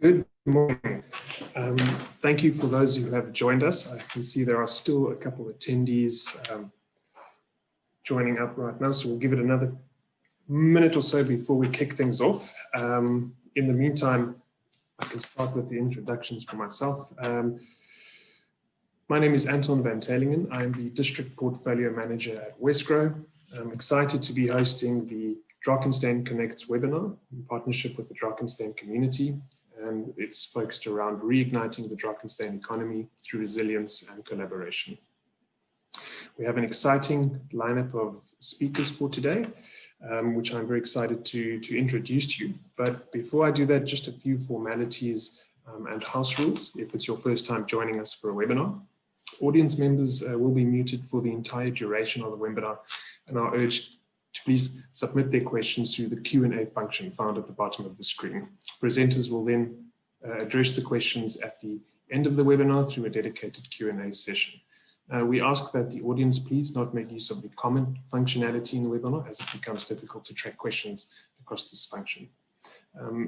Good morning. Thank you for those who have joined us. I can see there are still a couple of attendees joining up right now, so we'll give it another minute or so before we kick things off. In the meantime, I can start with the introductions for myself. My name is Anton van Telingen. I'm the District Portfolio Manager at Wesgro. I'm excited to be hosting the Drakenstein Connects webinar in partnership with the Drakenstein community, and it's focused around reigniting the Drakenstein economy through resilience and collaboration. We have an exciting lineup of speakers for today, which I'm very excited to introduce to you. But before I do that, just a few formalities and house rules if it's your first time joining us for a webinar. Audience members will be muted for the entire duration of the webinar and are urged to please submit their questions through the Q&A function found at the bottom of the screen. Presenters will then address the questions at the end of the webinar through a dedicated Q&A session. We ask that the audience please not make use of the comment functionality in the webinar, as it becomes difficult to track questions across this function.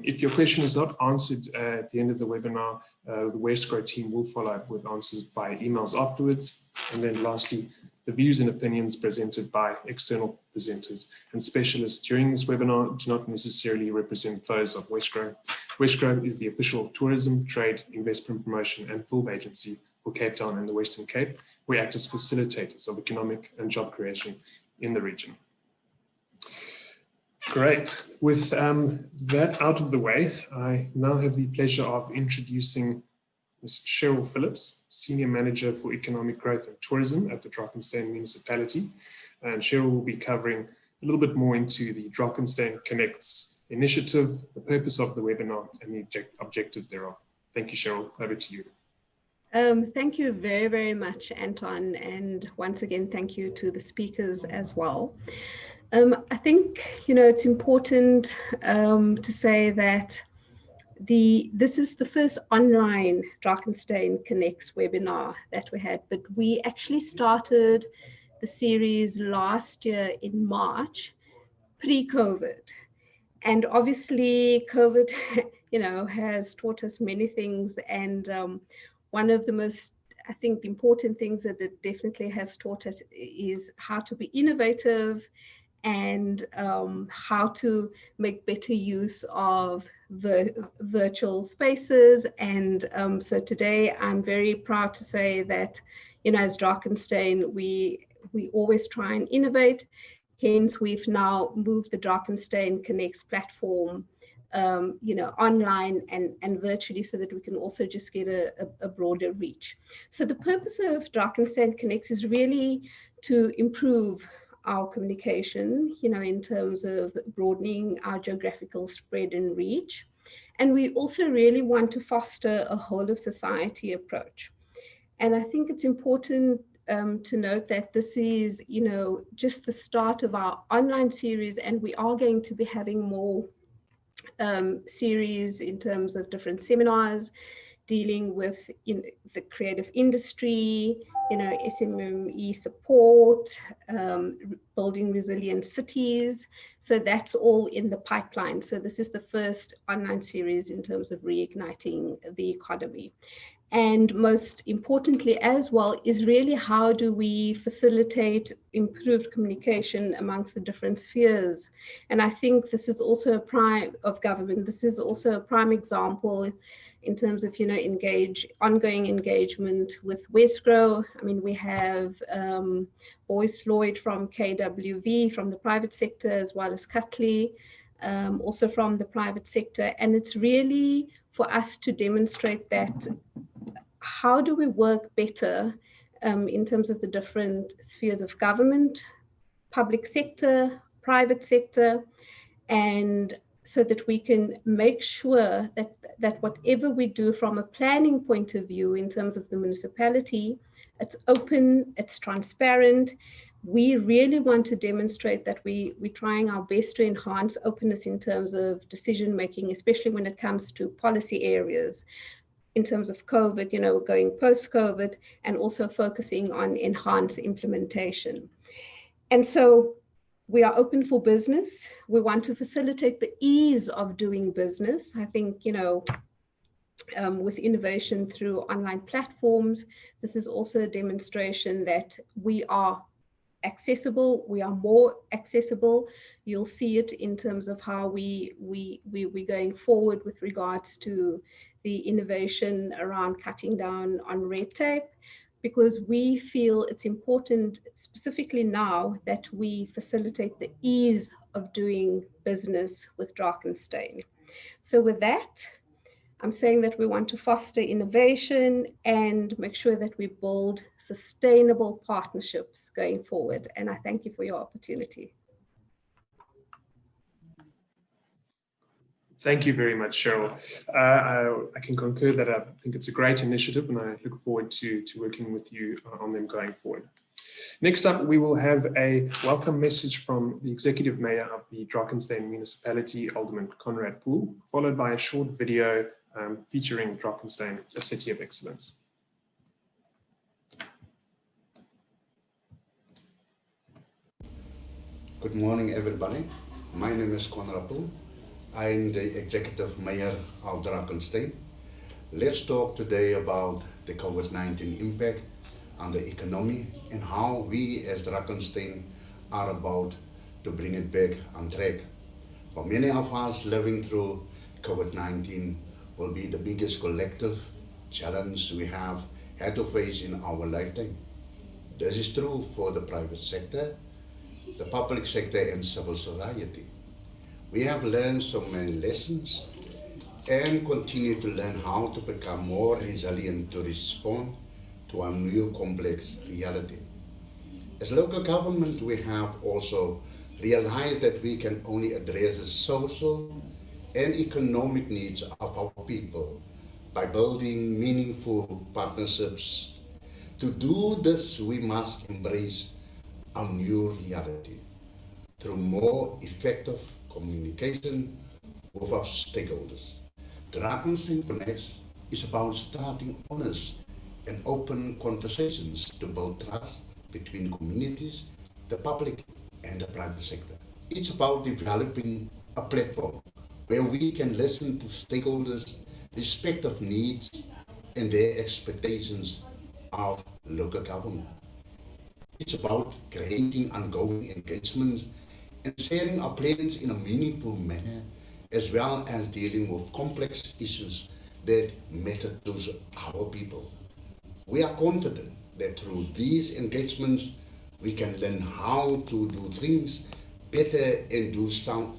If your question is not answered at the end of the webinar, the Wesgro team will follow up with answers by emails afterwards. And then lastly, the views and opinions presented by external presenters and specialists during this webinar do not necessarily represent those of Wesgro. Wesgro is the official tourism, trade, investment promotion and film agency for Cape Town and the Western Cape. We act as facilitators of economic and job creation in the region. Great. With that out of the way, I now have the pleasure of introducing Ms. Cheryl Phillips, Senior Manager for Economic Growth and Tourism at the Drakenstein Municipality. And Cheryl will be covering a little bit more into the Drakenstein Connects initiative, the purpose of the webinar, and the objectives thereof. Thank you, Cheryl. Over to you. Thank you very, very much, Anton. And once again, thank you to the speakers as well. I think, it's important to say that this is the first online Drakenstein Connects webinar that we had, but we actually started the series last year in March, pre-COVID. And obviously COVID, has taught us many things. And one of the most, I think, important things that it definitely has taught us is how to be innovative and how to make better use of virtual spaces. And so today I'm very proud to say that, as Drakenstein, we always try and innovate. Hence, we've now moved the Drakenstein Connects platform online and virtually, so that we can also just get a broader reach. So the purpose of Drakenstein Connects is really to improve our communication, in terms of broadening our geographical spread and reach. And we also really want to foster a whole of society approach. And I think it's important to note that this is, just the start of our online series, and we are going to be having more series in terms of different seminars dealing with the creative industry, SMME support, building resilient cities. So that's all in the pipeline. So this is the first online series in terms of reigniting the economy. And most importantly as well is really how do we facilitate improved communication amongst the different spheres. And I think this is also a prime of government. This is also a prime example in terms of, ongoing engagement with Wesgro. I mean, we have Boyce Lloyd from KWV, from the private sector, as well as Cutley, also from the private sector. And it's really for us to demonstrate that how do we work better in terms of the different spheres of government, public sector, private sector, and so that we can make sure that whatever we do from a planning point of view in terms of the municipality, it's open, it's transparent. We really want to demonstrate that we're trying our best to enhance openness in terms of decision making, especially when it comes to policy areas. In terms of COVID, going post-COVID, and also focusing on enhanced implementation. And so we are open for business. We want to facilitate the ease of doing business. I think, with innovation through online platforms. This is also a demonstration that we are accessible, we are more accessible. You'll see it in terms of how we're going forward with regards to the innovation around cutting down on red tape, because we feel it's important, specifically now, that we facilitate the ease of doing business with Drakenstein. So with that, I'm saying that we want to foster innovation and make sure that we build sustainable partnerships going forward. And I thank you for your opportunity. Thank you very much, Cheryl. I can concur that I think it's a great initiative, and I look forward to working with you on them going forward. Next up, we will have a welcome message from the Executive Mayor of the Drakenstein Municipality, Alderman Conrad Poole, followed by a short video featuring Drakenstein, a city of excellence. Good morning, everybody. My name is Conrad Poole. I'm the Executive Mayor of Drakenstein. Let's talk today about the COVID-19 impact on the economy and how we as Drakenstein are about to bring it back on track. For many of us, living through COVID-19 will be the biggest collective challenge we have had to face in our lifetime. This is true for the private sector, the public sector, and civil society. We have learned so many lessons and continue to learn how to become more resilient to respond to a new complex reality. As local government, we have also realized that we can only address the social and economic needs of our people by building meaningful partnerships. To do this, we must embrace a new reality through more effective communication with our stakeholders. Drakenstein Connects is about starting honest and open conversations to build trust between communities, the public, and the private sector. It's about developing a platform where we can listen to stakeholders' respective needs and their expectations of local government. It's about creating ongoing engagements and sharing our plans in a meaningful manner, as well as dealing with complex issues that matter to our people. We are confident that through these engagements, we can learn how to do things better and do so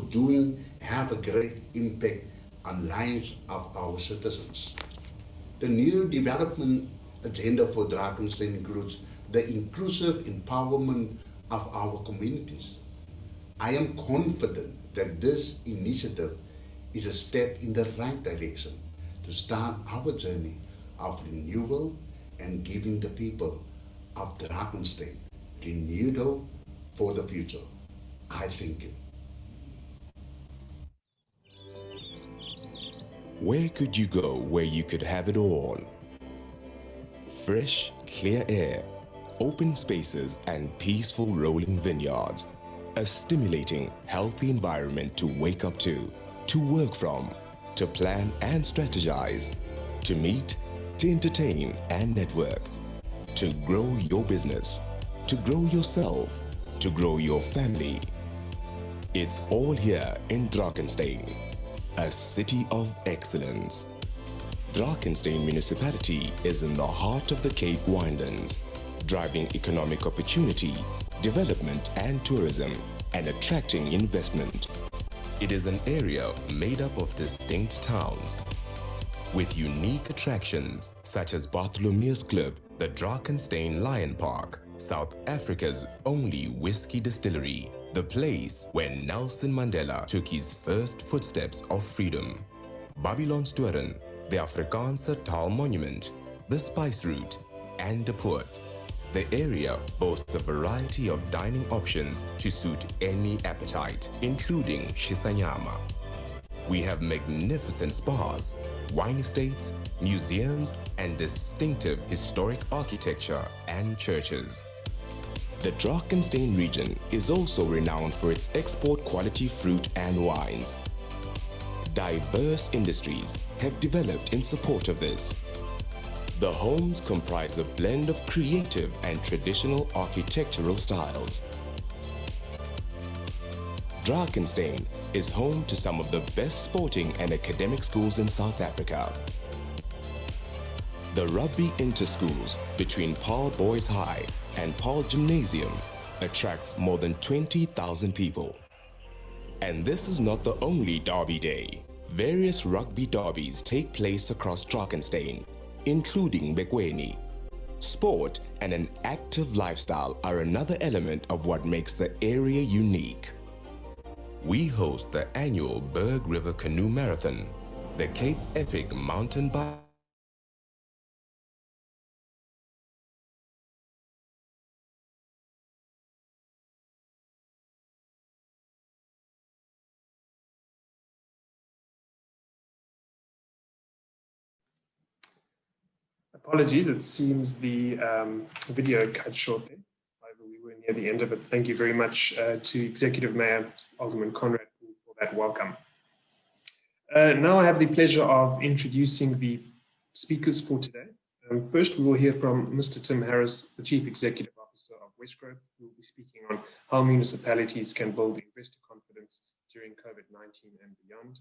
doing have a great impact on lives of our citizens. The new development agenda for Drakenstein includes the inclusive empowerment of our communities. I am confident that this initiative is a step in the right direction to start our journey of renewal and giving the people of Drakenstein renewed hope for the future. I thank you. Where could you go where you could have it all? Fresh, clear air, open spaces, and peaceful rolling vineyards. A stimulating, healthy environment to wake up to work from, to plan and strategize, to meet, to entertain and network, to grow your business, to grow yourself, to grow your family. It's all here in Drakenstein, a city of excellence. Drakenstein Municipality is in the heart of the Cape Winelands, driving economic opportunity, development and tourism, and attracting investment. It is an area made up of distinct towns with unique attractions such as Bartholomew's Club, the Drakenstein Lion Park, South Africa's only whiskey distillery, the place where Nelson Mandela took his first footsteps of freedom, Babylonstoren, the Afrikaanse Taal Monument, the Spice Route, and the port. The area boasts a variety of dining options to suit any appetite, including Shisanyama. We have magnificent spas, wine estates, museums, and distinctive historic architecture and churches. The Drakenstein region is also renowned for its export quality fruit and wines. Diverse industries have developed in support of this. The homes comprise a blend of creative and traditional architectural styles. Drakenstein is home to some of the best sporting and academic schools in South Africa. The rugby inter-schools between Paarl Boys High and Paarl Gymnasium attracts more than 20,000 people. And this is not the only derby day. Various rugby derbies take place across Drakenstein, including Bekweni. Sport and an active lifestyle are another element of what makes the area unique. We host the annual Berg River Canoe Marathon, the Cape Epic mountain bike. Apologies, it seems the video cut short there. However, we were near the end of it. Thank you very much to Executive Mayor Alderman Conrad for that welcome. Now I have the pleasure of introducing the speakers for today. First, we will hear from Mr. Tim Harris, the Chief Executive Officer of Wesgro, who will be speaking on how municipalities can build investor confidence during COVID-19 and beyond.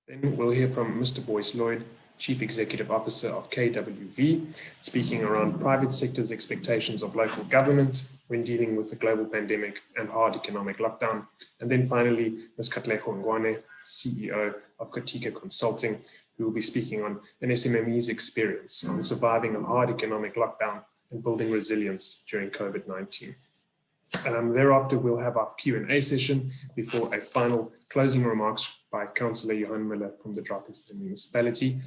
Then we'll hear from Mr. Boyce Lloyd, Chief Executive Officer of KWV, speaking around private sector's expectations of local government when dealing with the global pandemic and hard economic lockdown. And then finally, Ms. Katlego Ngwane, CEO of Kotika Consulting, who will be speaking on an SMME's experience on surviving a hard economic lockdown and building resilience during COVID-19. Thereafter, we'll have our Q&A session before a final closing remarks by Councillor Johan Miller from the Drakenstein Municipality.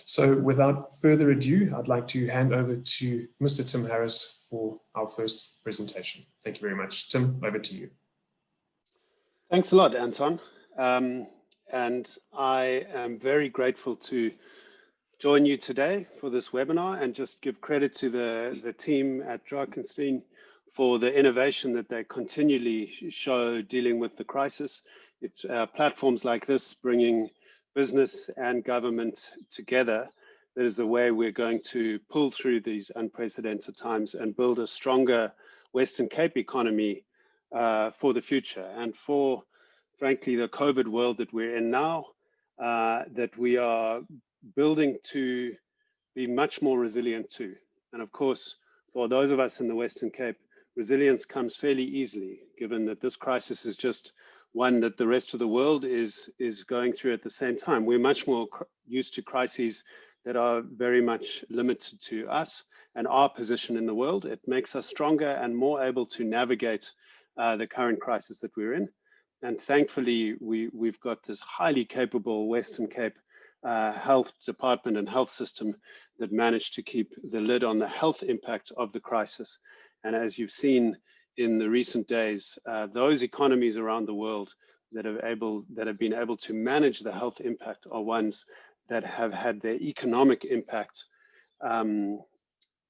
So without further ado, I'd like to hand over to Mr. Tim Harris for our first presentation. Thank you very much. Tim, over to you. Thanks a lot, Anton. And I am very grateful to join you today for this webinar and just give credit to the team at Drakenstein for the innovation that they continually show dealing with the crisis. It's platforms like this bringing business and government together that is the way we're going to pull through these unprecedented times and build a stronger Western Cape economy for the future and for, frankly, the COVID world that we're in now, that we are building to be much more resilient to. And of course, for those of us in the Western Cape, resilience comes fairly easily, given that this crisis is just one that the rest of the world is going through at the same time. We're much more used to crises that are very much limited to us and our position in the world. It makes us stronger and more able to navigate the current crisis that we're in. And thankfully, we've got this highly capable Western Cape health department and health system that managed to keep the lid on the health impact of the crisis. And as you've seen in the recent days, those economies around the world that have been able to manage the health impact are ones that have had their economic impact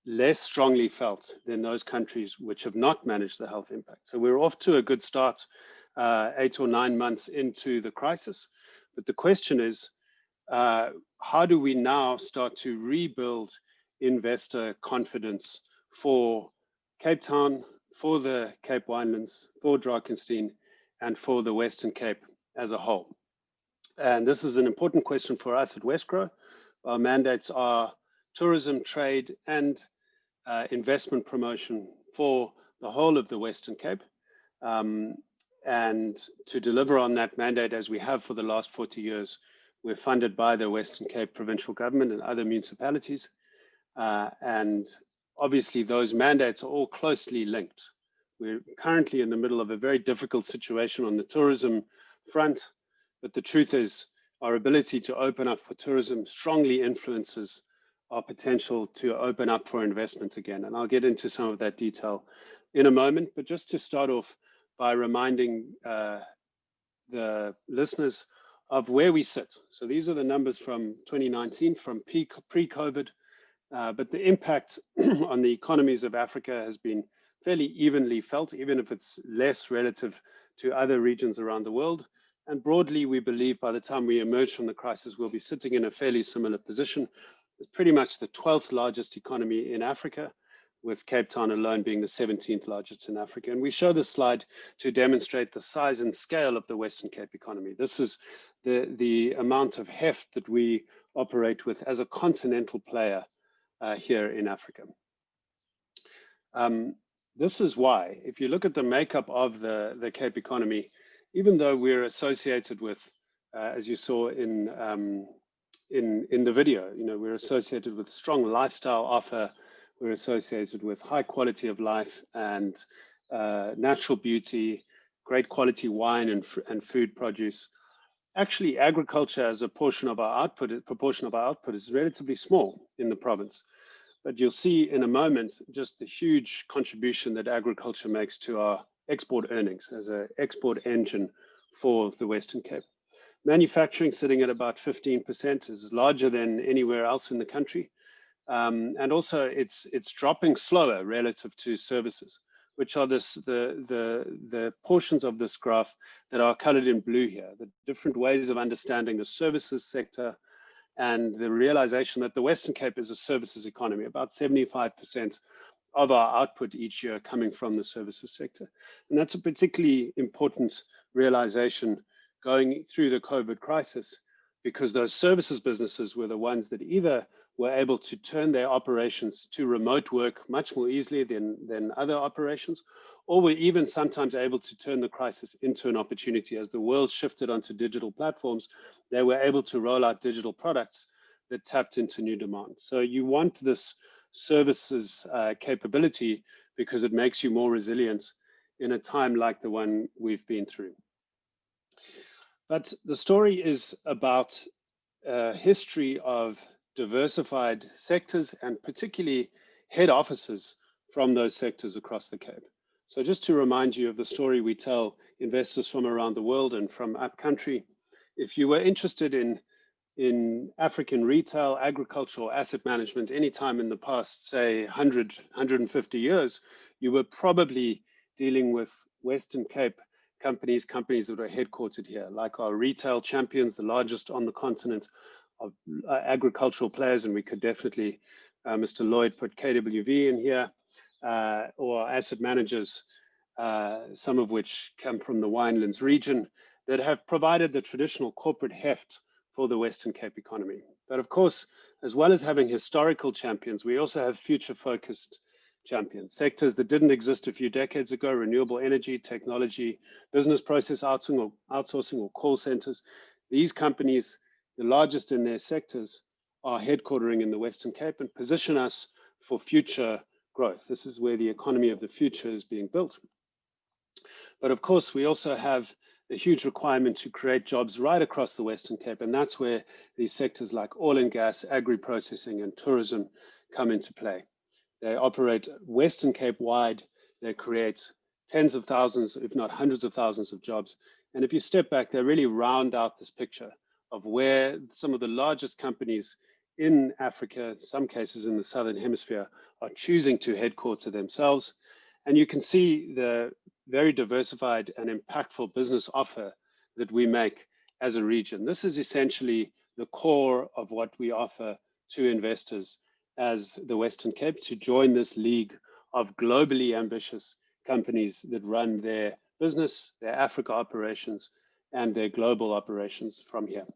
less strongly felt than those countries which have not managed the health impact. So we're off to a good start 8 or 9 months into the crisis. But the question is, how do we now start to rebuild investor confidence for Cape Town, for the Cape Winelands, for Drakenstein, and for the Western Cape as a whole? And this is an important question for us at Wesgro. Our mandates are tourism, trade, and investment promotion for the whole of the Western Cape. And to deliver on that mandate, as we have for the last 40 years, we're funded by the Western Cape Provincial Government and other municipalities. And obviously, those mandates are all closely linked. We're currently in the middle of a very difficult situation on the tourism front, but the truth is our ability to open up for tourism strongly influences our potential to open up for investment again. And I'll get into some of that detail in a moment, but just to start off by reminding the listeners of where we sit. So these are the numbers from 2019, from pre-COVID. But the impact on the economies of Africa has been fairly evenly felt, even if it's less relative to other regions around the world. And broadly, we believe by the time we emerge from the crisis, we'll be sitting in a fairly similar position. It's pretty much the 12th largest economy in Africa, with Cape Town alone being the 17th largest in Africa. And we show this slide to demonstrate the size and scale of the Western Cape economy. This is the amount of heft that we operate with as a continental player here in Africa. This is why, if you look at the makeup of the Cape economy, even though we're associated with, as you saw in the video, we're associated with strong lifestyle offer, we're associated with high quality of life and natural beauty, great quality wine and food produce. Actually, agriculture as a proportion of our output is relatively small in the province. But you'll see in a moment just the huge contribution that agriculture makes to our export earnings as an export engine for the Western Cape. Manufacturing sitting at about 15% is larger than anywhere else in the country. And also it's dropping slower relative to services, which are the portions of this graph that are colored in blue here, the different ways of understanding the services sector and the realization that the Western Cape is a services economy, about 75% of our output each year coming from the services sector. And that's a particularly important realization going through the COVID crisis, because those services businesses were the ones that either were able to turn their operations to remote work much more easily than other operations, or were even sometimes able to turn the crisis into an opportunity. As the world shifted onto digital platforms, they were able to roll out digital products that tapped into new demand. So you want this services capability because it makes you more resilient in a time like the one we've been through. But the story is about a history of diversified sectors and particularly head offices from those sectors across the Cape. So just to remind you of the story we tell investors from around the world and from upcountry, if you were interested in African retail, agriculture, or asset management anytime in the past, say 100, 150 years, you were probably dealing with Western Cape companies that are headquartered here, like our retail champions, the largest on the continent of agricultural players, and we could definitely, Mr. Lloyd, put KWV in here, or asset managers, some of which come from the Winelands region, that have provided the traditional corporate heft for the Western Cape economy. But of course, as well as having historical champions, we also have future-focused champions, sectors that didn't exist a few decades ago: renewable energy, technology, business process outsourcing or call centers. These companies, the largest in their sectors, are headquartering in the Western Cape and position us for future growth. This is where the economy of the future is being built. But of course, we also have a huge requirement to create jobs right across the Western Cape, and that's where these sectors like oil and gas, agri-processing, and tourism come into play. They operate Western Cape wide. They create tens of thousands, if not hundreds of thousands of jobs. And if you step back, they really round out this picture of where some of the largest companies in Africa, in some cases in the Southern Hemisphere, are choosing to headquarter themselves. And you can see the very diversified and impactful business offer that we make as a region. This is essentially the core of what we offer to investors as the Western Cape, to join this league of globally ambitious companies that run their business, their Africa operations, and their global operations from here.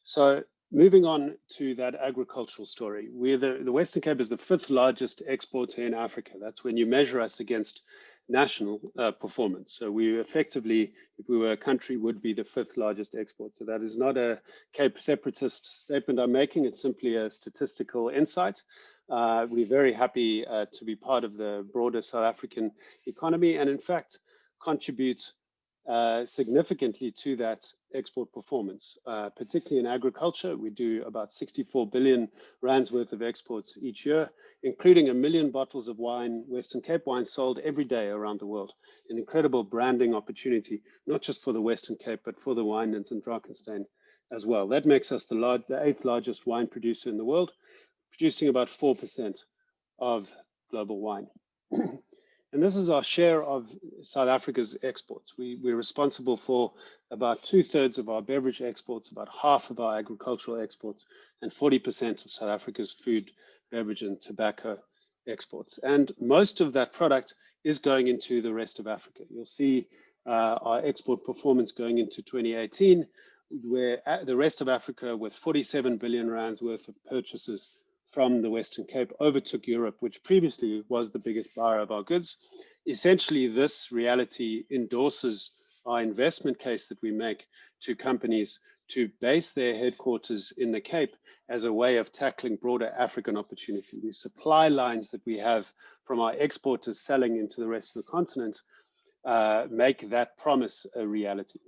So moving on to that agricultural story, the Western Cape is the 5th largest exporter in Africa. That's when you measure us against national performance. So we effectively, if we were a country, would be the 5th largest exporter. So that is not a Cape separatist statement I'm making. It's simply a statistical insight. We're very happy to be part of the broader South African economy, and in fact contribute significantly to that export performance, particularly in agriculture. We do about 64 billion rands worth of exports each year, including 1 million bottles of wine, Western Cape wine, sold every day around the world. An incredible branding opportunity, not just for the Western Cape, but for the Winelands and Drakenstein as well. That makes us the 8th largest wine producer in the world, producing about 4% of global wine. And this is our share of South Africa's exports. We're responsible for about 2/3 of our beverage exports, about half of our agricultural exports, and 40% of South Africa's food, beverage, and tobacco exports. And most of that product is going into the rest of Africa. You'll see our export performance going into 2018, where the rest of Africa, with 47 billion rands worth of purchases from the Western Cape, overtook Europe, which previously was the biggest buyer of our goods. Essentially, this reality endorses our investment case that we make to companies to base their headquarters in the Cape as a way of tackling broader African opportunity. The supply lines that we have from our exporters selling into the rest of the continent make that promise a reality.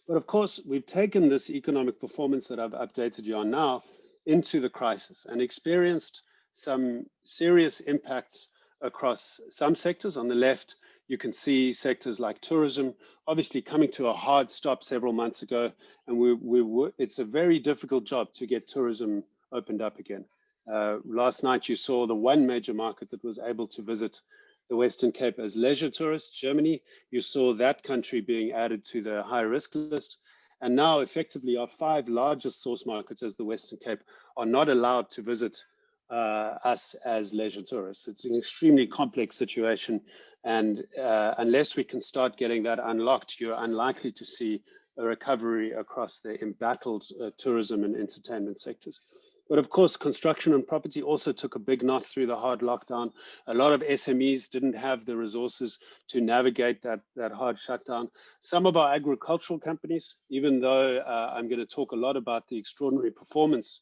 But of course, we've taken this economic performance that I've updated you on now into the crisis and experienced some serious impacts across some sectors. On the left, you can see sectors like tourism, obviously coming to a hard stop several months ago, and it's a very difficult job to get tourism opened up again. Last night, you saw the one major market that was able to visit the Western Cape as leisure tourists, Germany. You saw that country being added to the high risk list. And now effectively our 5 largest source markets as the Western Cape are not allowed to visit us as leisure tourists. It's an extremely complex situation. And unless we can start getting that unlocked, you're unlikely to see a recovery across the embattled tourism and entertainment sectors. But of course, construction and property also took a big knot through the hard lockdown. A lot of SMEs didn't have the resources to navigate that hard shutdown. Some of our agricultural companies, even though I'm going to talk a lot about the extraordinary performance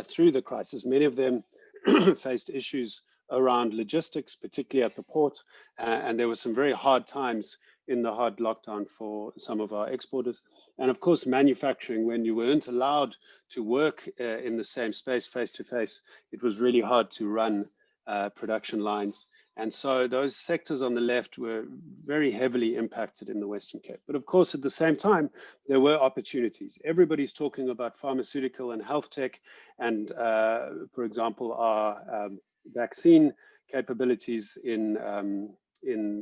through the crisis, many of them faced issues around logistics, particularly at the port. And there were some very hard times in the hard lockdown for some of our exporters. And of course, manufacturing, when you weren't allowed to work in the same space face-to-face, it was really hard to run production lines. And so those sectors on the left were very heavily impacted in the Western Cape. But of course, at the same time, there were opportunities. Everybody's talking about pharmaceutical and health tech. And for example, our vaccine capabilities in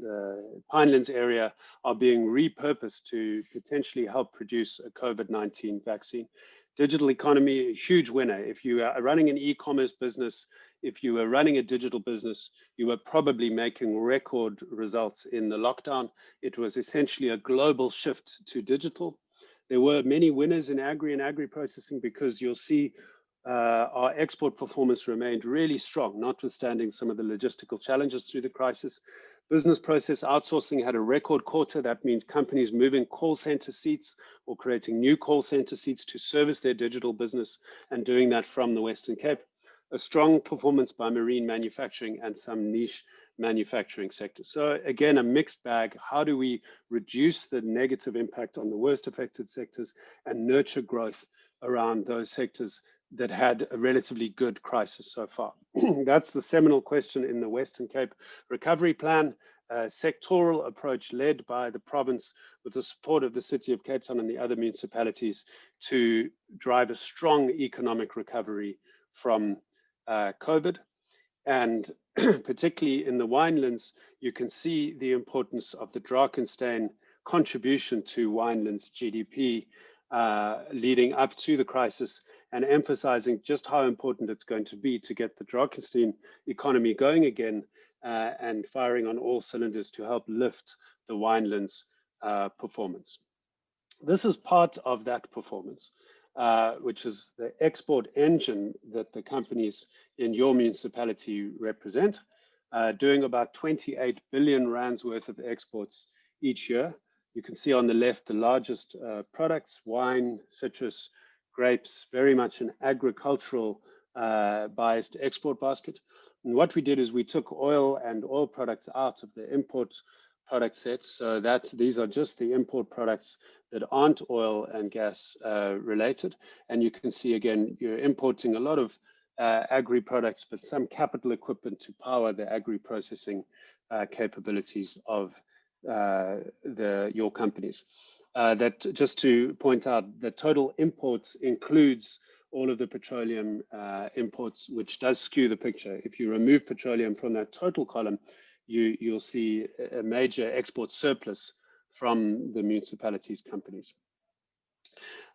the Pinelands area are being repurposed to potentially help produce a COVID-19 vaccine. Digital economy, a huge winner. If you are running an e-commerce business, if you were running a digital business, you were probably making record results in the lockdown. It was essentially a global shift to digital. There were many winners in agri and agri-processing, because you'll see our export performance remained really strong, notwithstanding some of the logistical challenges through the crisis. Business process outsourcing had a record quarter. That means companies moving call center seats or creating new call center seats to service their digital business, and doing that from the Western Cape. A strong performance by marine manufacturing and some niche manufacturing sectors. So again, a mixed bag. How do we reduce the negative impact on the worst affected sectors and nurture growth around those sectors that had a relatively good crisis so far? That's the seminal question in the Western Cape Recovery Plan, a sectoral approach led by the province with the support of the City of Cape Town and the other municipalities to drive a strong economic recovery from COVID. And particularly in the winelands, you can see the importance of the Drakenstein contribution to winelands GDP leading up to the crisis, and emphasizing just how important it's going to be to get the Drakenstein economy going again and firing on all cylinders to help lift the winelands performance. This is part of that performance, which is the export engine that the companies in your municipality represent, doing about 28 billion rands worth of exports each year. You can see on the left the largest products: wine, citrus, grapes, very much an agricultural biased export basket. And what we did is we took oil and oil products out of the import product set. So these are just the import products that aren't oil and gas related. And you can see again, you're importing a lot of agri products, but some capital equipment to power the agri processing capabilities of your companies. That, just to point out, the total imports includes all of the petroleum imports, which does skew the picture. If you remove petroleum from that total column, you'll see a major export surplus from the municipalities' companies.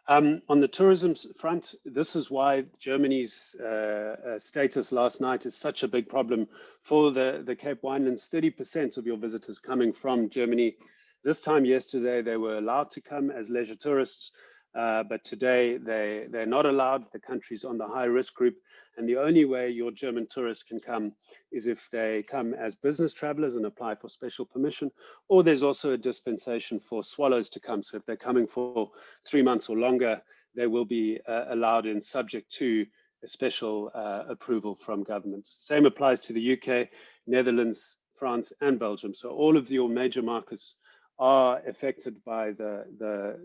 On the tourism front, this is why Germany's status last night is such a big problem for the Cape Winelands. 30% of your visitors coming from Germany. This time yesterday, they were allowed to come as leisure tourists, but today they're not allowed. The country's on the high risk group, and the only way your German tourists can come is if they come as business travelers and apply for special permission, or there's also a dispensation for swallows to come. So if they're coming for 3 months or longer, they will be allowed in, subject to a special approval from governments. Same applies to the UK, Netherlands, France, and Belgium. So all of your major markets are affected by the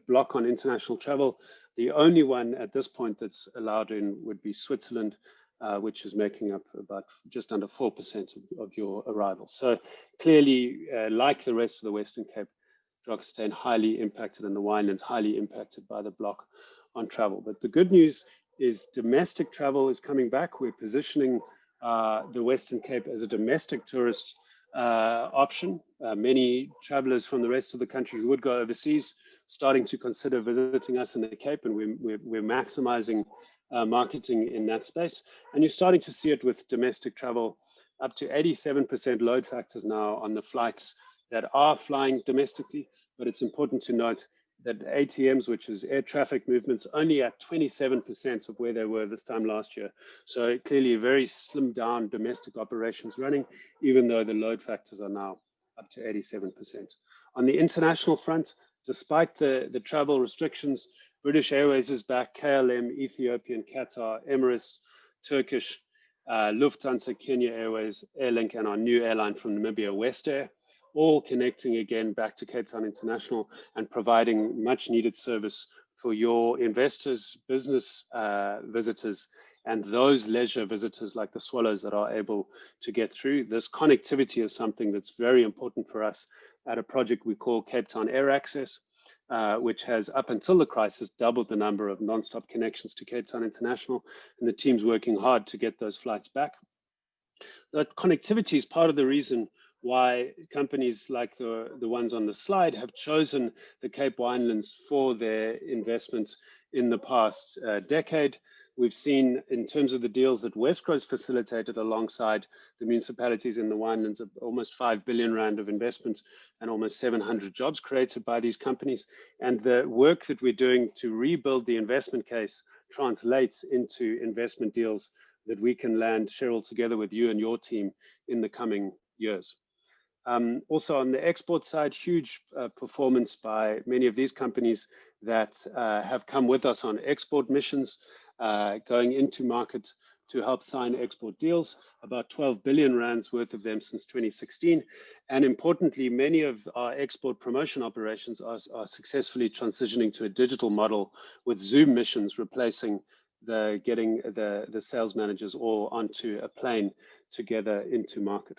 block on international travel. The only one at this point that's allowed in would be Switzerland, which is making up about just under 4% of your arrivals. So clearly, like the rest of the Western Cape, Drakenstein highly impacted, and the Winelands highly impacted by the block on travel. But the good news is domestic travel is coming back. We're positioning the Western Cape as a domestic tourist option. Many travelers from the rest of the country who would go overseas starting to consider visiting us in the Cape, and we're maximizing marketing in that space. And you're starting to see it with domestic travel, up to 87% load factors now on the flights that are flying domestically. But it's important to note that ATMs, which is air traffic movements, only at 27% of where they were this time last year. So clearly a very slimmed down domestic operations running, even though the load factors are now up to 87%. On the international front, despite the travel restrictions, British Airways is back, KLM, Ethiopian, Qatar, Emirates, Turkish, Lufthansa, Kenya Airways, Airlink, and our new airline from Namibia, Westair, all connecting again back to Cape Town International and providing much needed service for your investors, business visitors, and those leisure visitors like the swallows that are able to get through. This connectivity is something that's very important for us at a project we call Cape Town Air Access, which has, up until the crisis, doubled the number of non-stop connections to Cape Town International, and the team's working hard to get those flights back. That connectivity is part of the reason why companies like the ones on the slide have chosen the Cape Winelands for their investment in the past decade. We've seen, in terms of the deals that Wesgro has facilitated alongside the municipalities in the Winelands, of almost 5 billion rand of investments and almost 700 jobs created by these companies. And the work that we're doing to rebuild the investment case translates into investment deals that we can land, Cheryl, together with you and your team in the coming years. Also on the export side, huge performance by many of these companies that have come with us on export missions, going into market to help sign export deals, about 12 billion rands worth of them since 2016. And importantly, many of our export promotion operations are successfully transitioning to a digital model, with Zoom missions replacing getting the sales managers all onto a plane together into market.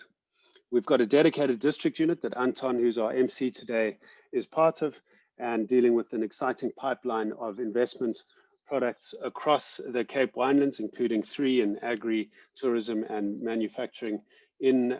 We've got a dedicated district unit that Anton, who's our MC today, is part of, and dealing with an exciting pipeline of investment products across the Cape Winelands, including 3 in agri, tourism, and manufacturing in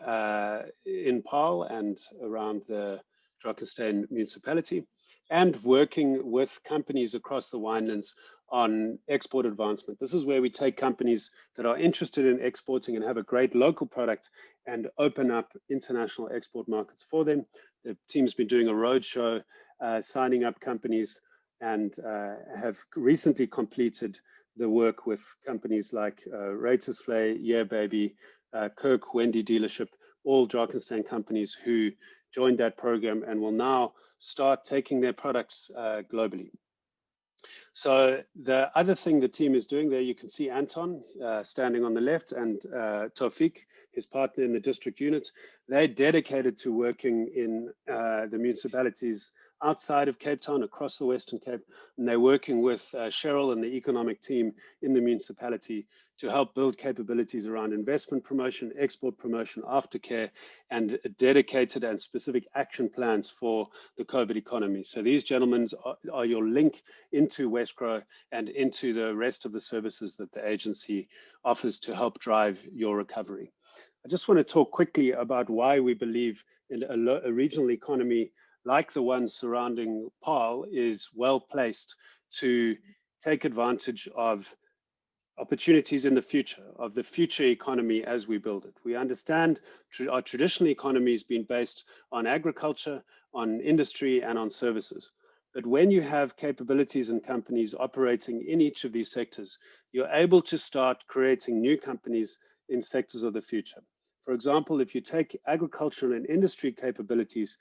Paarl and around the Drakenstein Municipality, and working with companies across the Winelands on export advancement. This is where we take companies that are interested in exporting and have a great local product and open up international export markets for them. The team's been doing a roadshow, signing up companies, and have recently completed the work with companies like Ratersflay, Yeah Baby, Kirk, Wendy Dealership, all Drakenstein companies who joined that program and will now start taking their products globally. So the other thing the team is doing there, you can see Anton standing on the left, and Taufik, his partner in the district unit. They're dedicated to working in the municipalities outside of Cape Town, across the Western Cape, and they're working with Cheryl and the economic team in the municipality to help build capabilities around investment promotion, export promotion, aftercare, and dedicated and specific action plans for the COVID economy. So these gentlemen are your link into Wesgro and into the rest of the services that the agency offers to help drive your recovery. I just want to talk quickly about why we believe in a regional economy like the one surrounding Paarl is well placed to take advantage of opportunities in the future, of the future economy as we build it. We understand our traditional economy has been based on agriculture, on industry, and on services. But when you have capabilities and companies operating in each of these sectors, you're able to start creating new companies in sectors of the future. For example, if you take agricultural and industry capabilities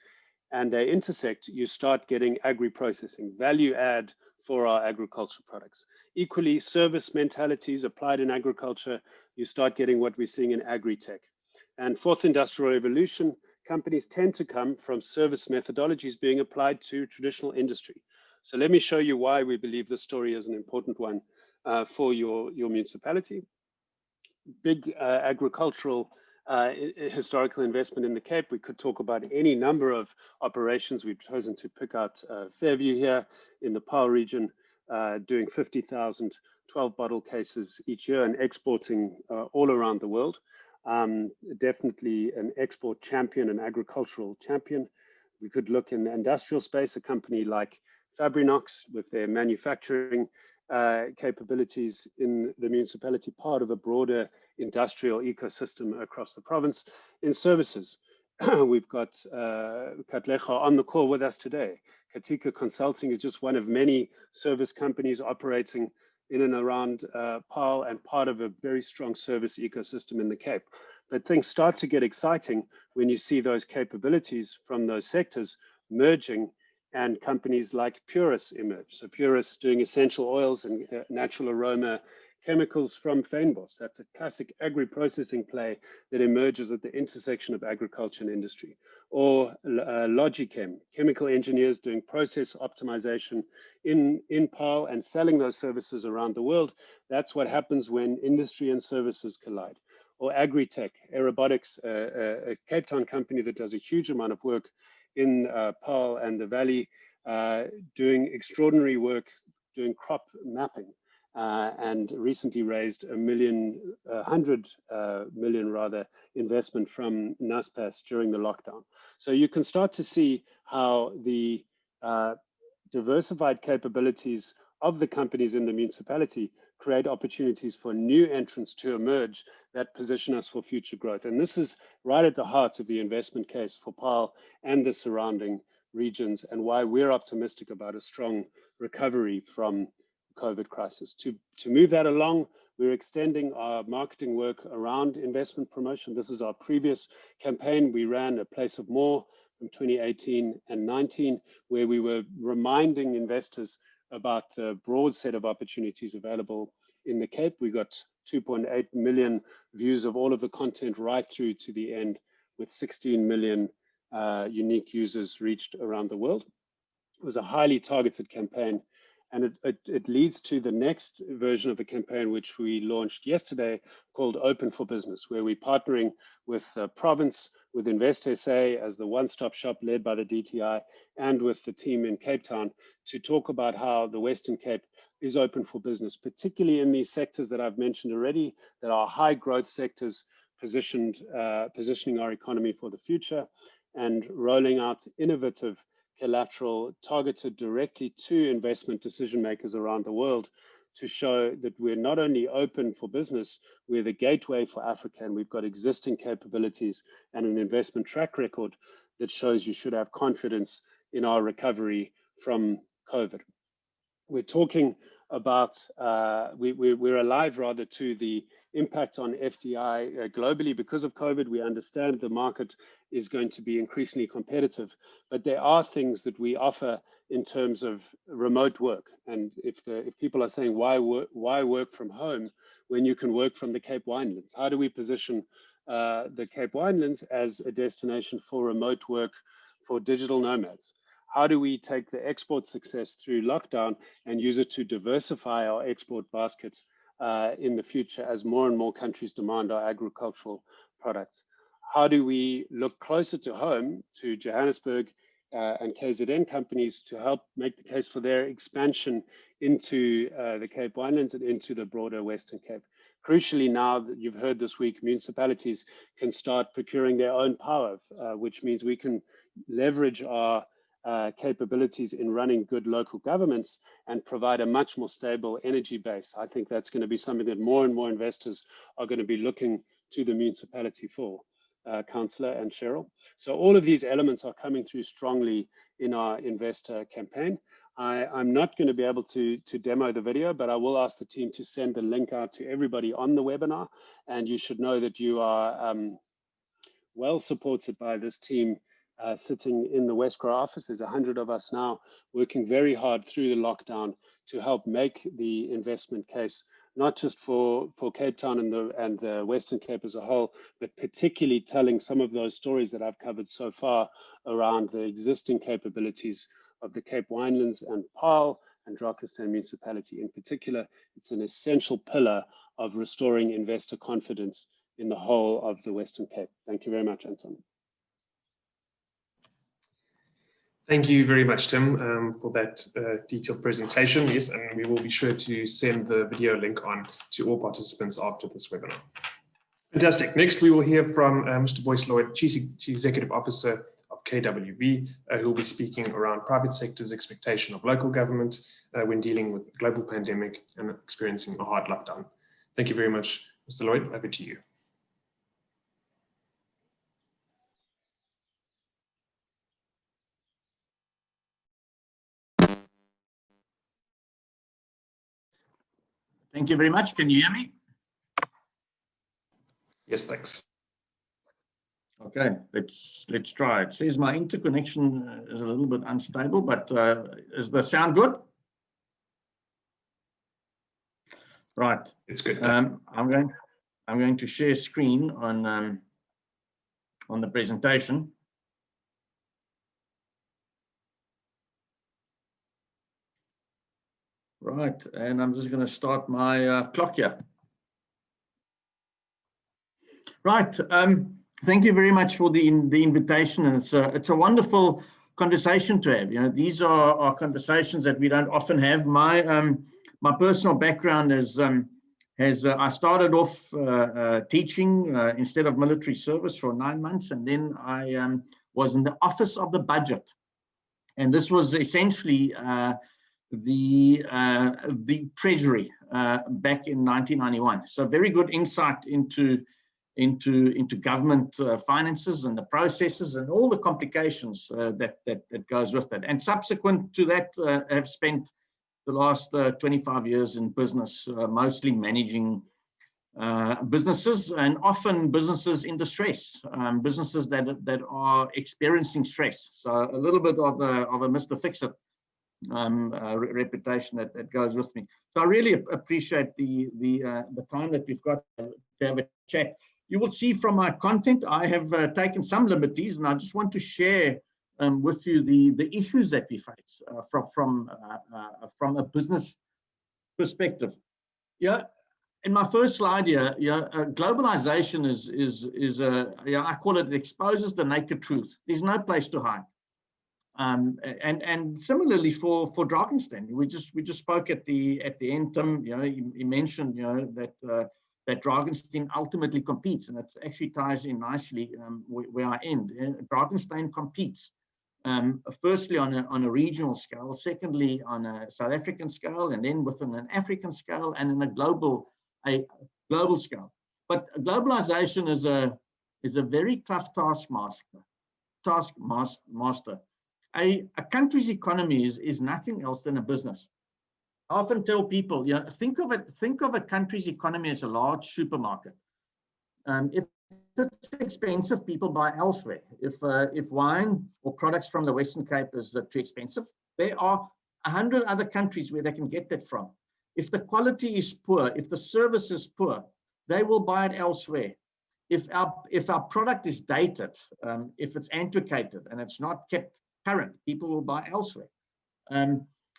and they intersect, you start getting agri-processing, value add for our agricultural products. Equally, service mentalities applied in agriculture, you start getting what we're seeing in agri-tech. And fourth industrial revolution, companies tend to come from service methodologies being applied to traditional industry. So let me show you why we believe this story is an important one for your municipality. Big agricultural historical investment in the Cape. We could talk about any number of operations. We've chosen to pick out Fairview here in the Paarl region, doing 50,000 12 bottle cases each year and exporting all around the world. Definitely an export champion, an agricultural champion. We could look in the industrial space, a company like Fabrinox with their manufacturing capabilities in the municipality, part of a broader industrial ecosystem across the province. In services, we've got Katlecha on the call with us today. Katika Consulting is just one of many service companies operating in and around Paarl and part of a very strong service ecosystem in the Cape. But things start to get exciting when you see those capabilities from those sectors merging and companies like Purus emerge. So Purus doing essential oils and natural aroma chemicals from Fynbos. That's a classic agri-processing play that emerges at the intersection of agriculture and industry. Or Logichem, chemical engineers doing process optimization in Paarl and selling those services around the world. That's what happens when industry and services collide. Or Agritech, Aerobotics, a Cape Town company that does a huge amount of work in Paarl and the Valley, doing extraordinary work, doing crop mapping, and recently raised $100 million investment from NASPAS during the lockdown. So you can start to see how the diversified capabilities of the companies in the municipality create opportunities for new entrants to emerge that position us for future growth. And this is right at the heart of the investment case for Paarl and the surrounding regions, and why we're optimistic about a strong recovery from COVID crisis. To move that along, we're extending our marketing work around investment promotion. This is our previous campaign. We ran a place of more from 2018 and 19, where we were reminding investors about the broad set of opportunities available in the Cape. We got 2.8 million views of all of the content right through to the end, with 16 million unique users reached around the world. It was a highly targeted campaign, and it leads to the next version of the campaign, which we launched yesterday, called Open for Business, where we're partnering with the province, with Invest SA as the one-stop shop led by the DTI, and with the team in Cape Town to talk about how the Western Cape is open for business, particularly in these sectors that I've mentioned already, that are high growth sectors positioning our economy for the future, and rolling out innovative collateral targeted directly to investment decision makers around the world to show that we're not only open for business, we're the gateway for Africa, and we've got existing capabilities and an investment track record that shows you should have confidence in our recovery from COVID. We're talking about, we're alive rather to the impact on FDI globally because of COVID. We understand the market is going to be increasingly competitive, but there are things that we offer in terms of remote work. And if people are saying, why work from home when you can work from the Cape Winelands? How do we position the Cape Winelands as a destination for remote work for digital nomads? How do we take the export success through lockdown and use it to diversify our export basket in the future as more and more countries demand our agricultural products? How do we look closer to home, to Johannesburg and KZN companies, to help make the case for their expansion into the Cape Winelands and into the broader Western Cape? crucially, now that you've heard this week, municipalities can start procuring their own power, which means we can leverage our capabilities in running good local governments and provide a much more stable energy base. I think that's going to be something that more and more investors are going to be looking to the municipality for, Councillor and Cheryl. So all of these elements are coming through strongly in our investor campaign. I'm not going to be able to demo the video, but I will ask the team to send the link out to everybody on the webinar. And you should know that you are well supported by this team sitting in the Wesgro office. There's 100 of us now working very hard through the lockdown to help make the investment case, not just for Cape Town and the Western Cape as a whole, but particularly telling some of those stories that I've covered so far around the existing capabilities of the Cape Winelands and Paarl and Drakenstein Municipality in particular. It's an essential pillar of restoring investor confidence in the whole of the Western Cape. Thank you very much, Anton. Thank you very much, Tim, for that detailed presentation. Yes, and we will be sure to send the video link on to all participants after this webinar. Fantastic. Next, we will hear from Mr. Boyce Lloyd, Chief Executive Officer of KWV, who will be speaking around private sector's expectation of local government when dealing with the global pandemic and experiencing a hard lockdown. Thank you very much, Mr. Lloyd. Over to you. Thank you very much. Can you hear me? Yes, thanks. Okay, let's try. It says my interconnection is a little bit unstable, but is the sound good? Right. It's good. I'm going to share screen on the presentation. Right, and I'm just going to start my clock here. Right, thank you very much for the invitation, and it's a wonderful conversation to have. You know, these are conversations that we don't often have. My personal background is I started off teaching instead of military service for 9 months, and then I was in the Office of the Budget, and this was essentially the Treasury back in 1991. So very good insight into government finances and the processes and all the complications that goes with that. And subsequent to that, I've spent the last 25 years in business, mostly managing businesses, and often businesses in distress, businesses that are experiencing stress. So a little bit of a Mr. Fix-It reputation that goes with me. So I really appreciate the time that we've got to have a chat. You will see from my content, I have taken some liberties, and I just want to share with you the issues that we face from a business perspective. Yeah, in my first slide here, globalization is I call it exposes the naked truth. There's no place to hide. And similarly for Drakenstein, we just spoke at the end. Tim, he mentioned that Drakenstein ultimately competes, and it actually ties in nicely where I end. Drakenstein competes firstly on a regional scale, secondly on a South African scale, and then within an African scale, and in a global scale. But globalization is a very tough taskmaster. A country's economy is nothing else than a business. I often tell people, think of a country's economy as a large supermarket. If it's expensive, people buy elsewhere. If wine or products from the Western Cape is too expensive, there are 100 other countries where they can get that from. If the quality is poor, if the service is poor, they will buy it elsewhere. If our product is dated, if it's antiquated and it's not kept current, people will buy elsewhere.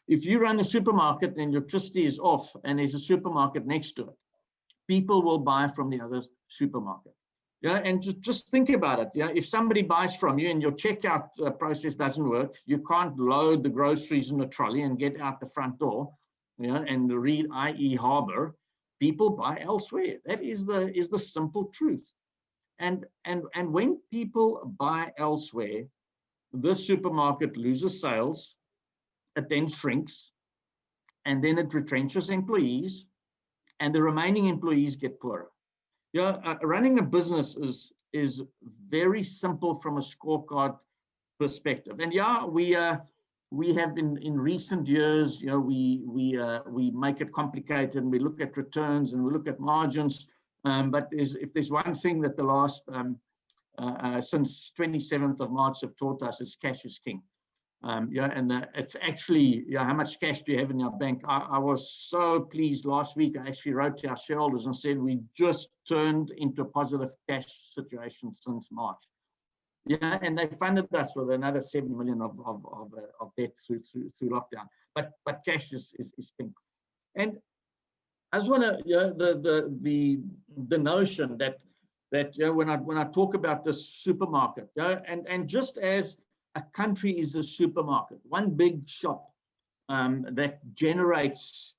If you run a supermarket and your electricity is off and there's a supermarket next to it, people will buy from the other supermarket. And just think about it. If somebody buys from you and your checkout process doesn't work, you can't load the groceries in a trolley and get out the front door, and read IE Harbour, people buy elsewhere. That is the simple truth. And when people buy elsewhere, this supermarket loses sales, it then shrinks, and then it retrenches employees, and the remaining employees get poorer. Running a business is very simple from a scorecard perspective. And we have in recent years, we make it complicated, and we look at returns and we look at margins. But if there's one thing that the last since 27th of March have taught us, is cash is king. It's actually, how much cash do you have in your bank? I was so pleased last week. I actually wrote to our shareholders and said we just turned into a positive cash situation since March. And they funded us with another 70 million of debt through lockdown. But cash is king. And I just want to the notion that when I talk about this supermarket, and just as a country is a supermarket, one big shop that generates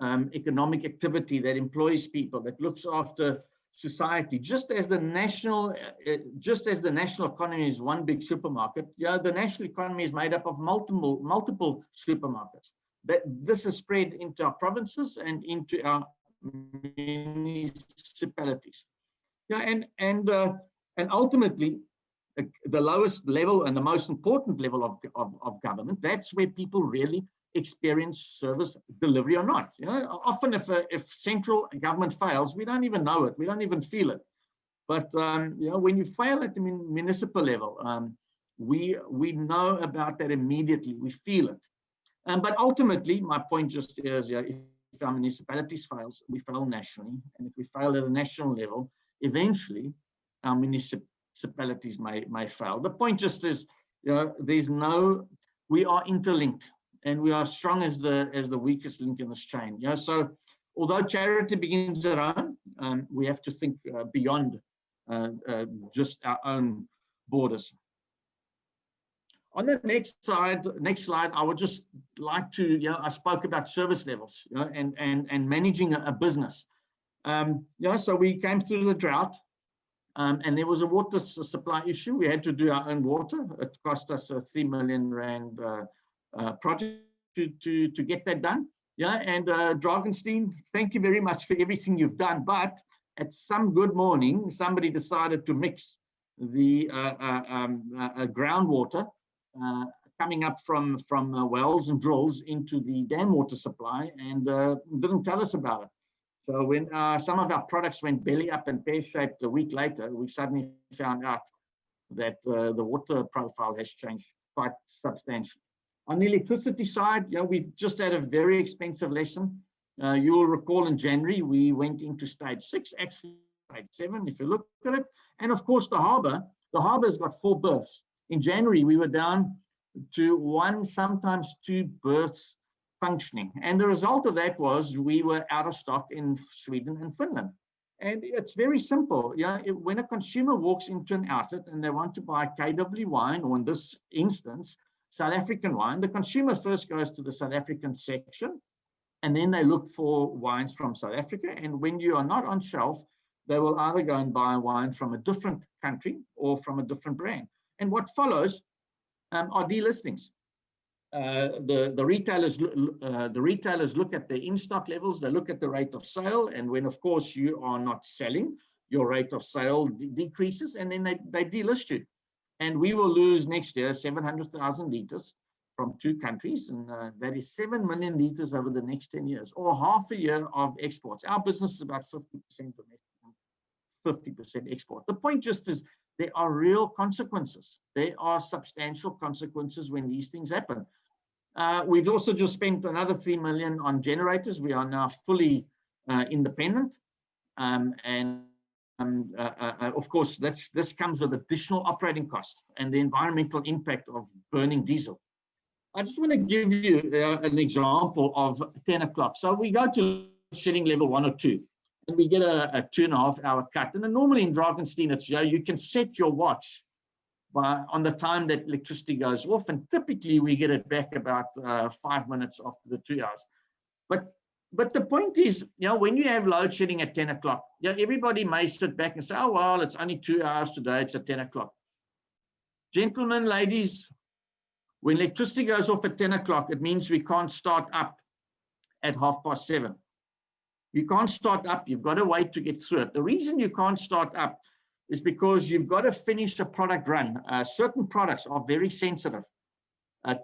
economic activity, that employs people, that looks after society, just as the national economy is one big supermarket, the national economy is made up of multiple supermarkets. This is spread into our provinces and into our municipalities. And ultimately, the lowest level and the most important level of government, that's where people really experience service delivery or not. Often if central government fails, we don't even know it, we don't even feel it. But when you fail at the municipal level, we know about that immediately, we feel it. But ultimately, my point just is, if our municipalities fails, we fail nationally, and if we fail at a national level, eventually our municipalities may fail. The point just is, we are interlinked, and we are strong as the weakest link in this chain. So although charity begins at home, we have to think beyond just our own borders. On the next slide, I would just like to, I spoke about service levels, and managing a business. So we came through the drought, and there was a water supply issue. We had to do our own water. It cost us a 3 million rand project to get that done. And Drakenstein, thank you very much for everything you've done. But at some good morning, somebody decided to mix the groundwater coming up from wells and drills into the dam water supply, and didn't tell us about it. So when some of our products went belly up and pear-shaped a week later, we suddenly found out that the water profile has changed quite substantially. On the electricity side, we've just had a very expensive lesson. You will recall in January, we went into stage 6, actually stage 7, if you look at it. And of course, the harbor's got 4 berths. In January, we were down to 1, sometimes 2 berths functioning. And the result of that was we were out of stock in Sweden and Finland. And it's very simple. When a consumer walks into an outlet and they want to buy KW wine, or in this instance, South African wine, the consumer first goes to the South African section, and then they look for wines from South Africa. And when you are not on shelf, they will either go and buy wine from a different country or from a different brand. And what follows are delistings. The retailers look at the in-stock levels, they look at the rate of sale, and when, of course, you are not selling, your rate of sale decreases, and then they delist you. And we will lose next year 700,000 liters from 2 countries, and that is 7 million liters over the next 10 years, or half a year of exports. Our business is about 50% domestic, 50% export. The point just is, there are real consequences. There are substantial consequences when these things happen. We've also just spent another 3 million on generators. We are now fully independent. Of course, this comes with additional operating costs and the environmental impact of burning diesel. I just want to give you an example of 10 o'clock. So we go to shedding level 1 or 2. And we get a 2.5 hour cut. And then normally in Drakenstein, it's, you can set your watch on the time that electricity goes off. And typically we get it back about 5 minutes after the 2 hours. But But the point is, when you have load shedding at 10 o'clock, everybody may sit back and say, oh, well, it's only 2 hours today, it's at 10 o'clock. Gentlemen, ladies, when electricity goes off at 10 o'clock, it means we can't start up at 7:30. You can't start up, you've got to wait to get through it. The reason you can't start up is because you've got to finish a product run. Certain products are very sensitive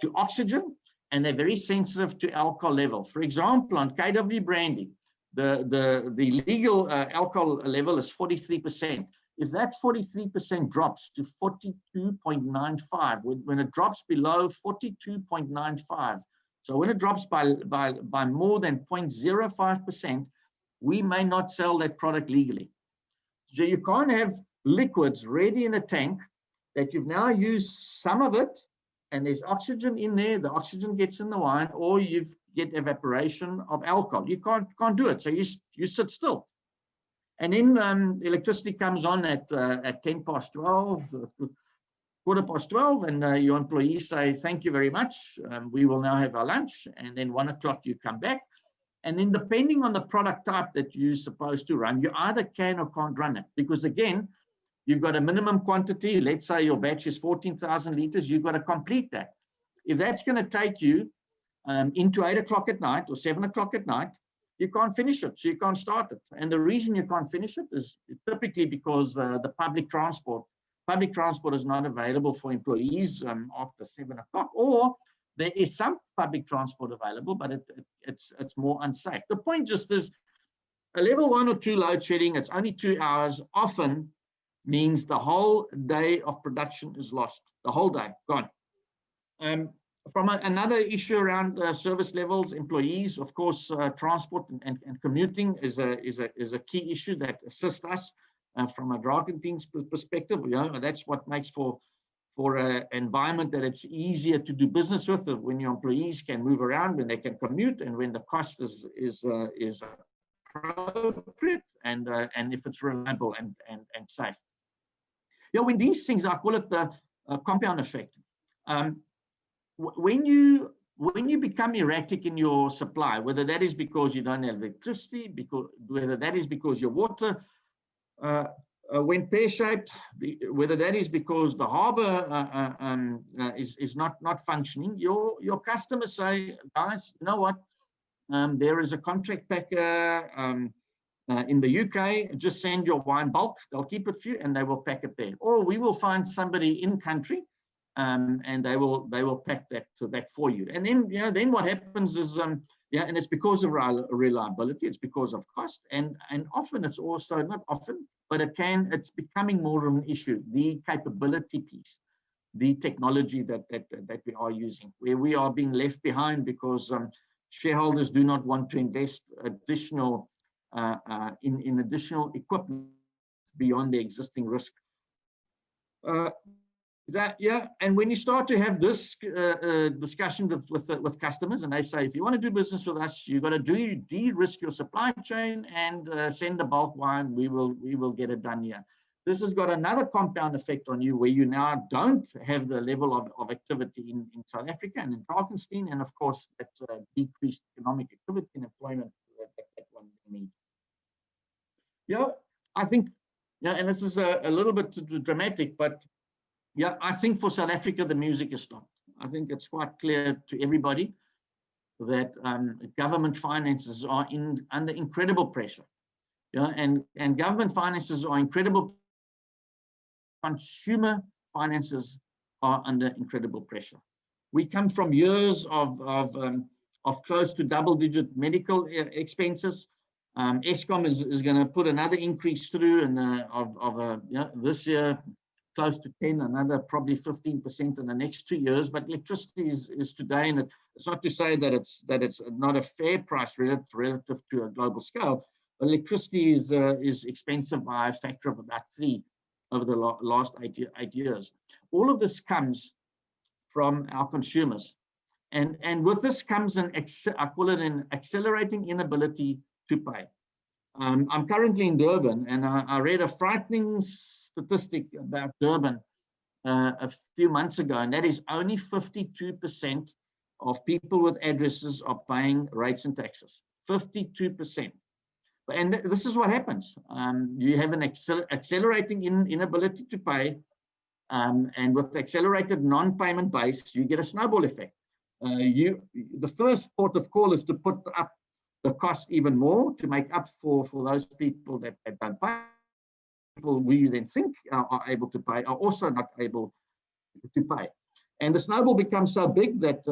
to oxygen, and they're very sensitive to alcohol level. For example, on KW brandy, the legal alcohol level is 43%. If that 43% drops to 42.95, when it drops below 42.95, so when it drops by more than 0.05%, we may not sell that product legally. So you can't have liquids ready in a tank that you've now used some of it, and there's oxygen in there, the oxygen gets in the wine, or you get evaporation of alcohol. You can't do it, so you sit still. And then electricity comes on at 12:10, 12:15, and your employees say, thank you very much, we will now have our lunch, and then 1 o'clock you come back. And then depending on the product type that you're supposed to run, you either can or can't run it, because again, you've got a minimum quantity. Let's say your batch is 14,000 liters, you've got to complete that. If that's going to take you into 8 o'clock at night or 7 o'clock at night, you can't finish it, so you can't start it. And the reason you can't finish it is typically because the public transport is not available for employees after 7 o'clock, or there is some public transport available, but it's more unsafe. The point just is a level 1 or 2 load shedding, it's only 2 hours, often means the whole day of production is lost, the whole day, gone. From another issue around service levels, employees, of course, transport and commuting is a key issue that assists us from a Drakenstein's perspective. That's what makes for an environment that it's easier to do business with, when your employees can move around, when they can commute, and when the cost is appropriate, and if it's reliable and safe. When these things, I call it the compound effect. When you become erratic in your supply, whether that is because you don't have electricity, whether that is because your water went pear-shaped, whether that is because the harbor is not functioning, your customers say, guys, you know what? There is a contract packer in the UK, just send your wine bulk, they'll keep it for you and they will pack it there. Or we will find somebody in country and they will pack that for you. And then what happens is, and it's because of reliability, it's because of cost, and often it's also, not often, but it's becoming more of an issue, the capability piece, the technology that we are using, where we are being left behind because shareholders do not want to invest additional in additional equipment beyond the existing risk. And when you start to have this discussion with customers, and they say, if you want to do business with us, you've got to de-risk your supply chain and send the bulk wine, we will get it done here. This has got another compound effect on you, where you now don't have the level of activity in South Africa and in Drakenstein, and of course that's decreased economic activity and employment that one needs. I think, and this is a little bit dramatic, but I think for South Africa, the music is stopped. I think it's quite clear to everybody that government finances are under incredible pressure. And government finances are incredible. Consumer finances are under incredible pressure. We come from years of close to double-digit medical expenses. Eskom is going to put another increase through, and this year close to 10, another probably 15% in the next 2 years. But electricity is today, and it's not to say that it's not a fair price relative to a global scale. But electricity is expensive by a factor of about 3 over the last 8 years. All of this comes from our consumers, and with this comes I call it an accelerating inability to pay. I'm currently in Durban, and I read a frightening statistic about Durban a few months ago, and that is only 52% of people with addresses are paying rates and taxes. 52%. And this is what happens. You have an accelerating inability to pay, and with accelerated non-payment base, you get a snowball effect. The first port of call is to put up the cost even more to make up for those people that don't pay. People we then think are able to pay are also not able to pay. And the snowball becomes so big that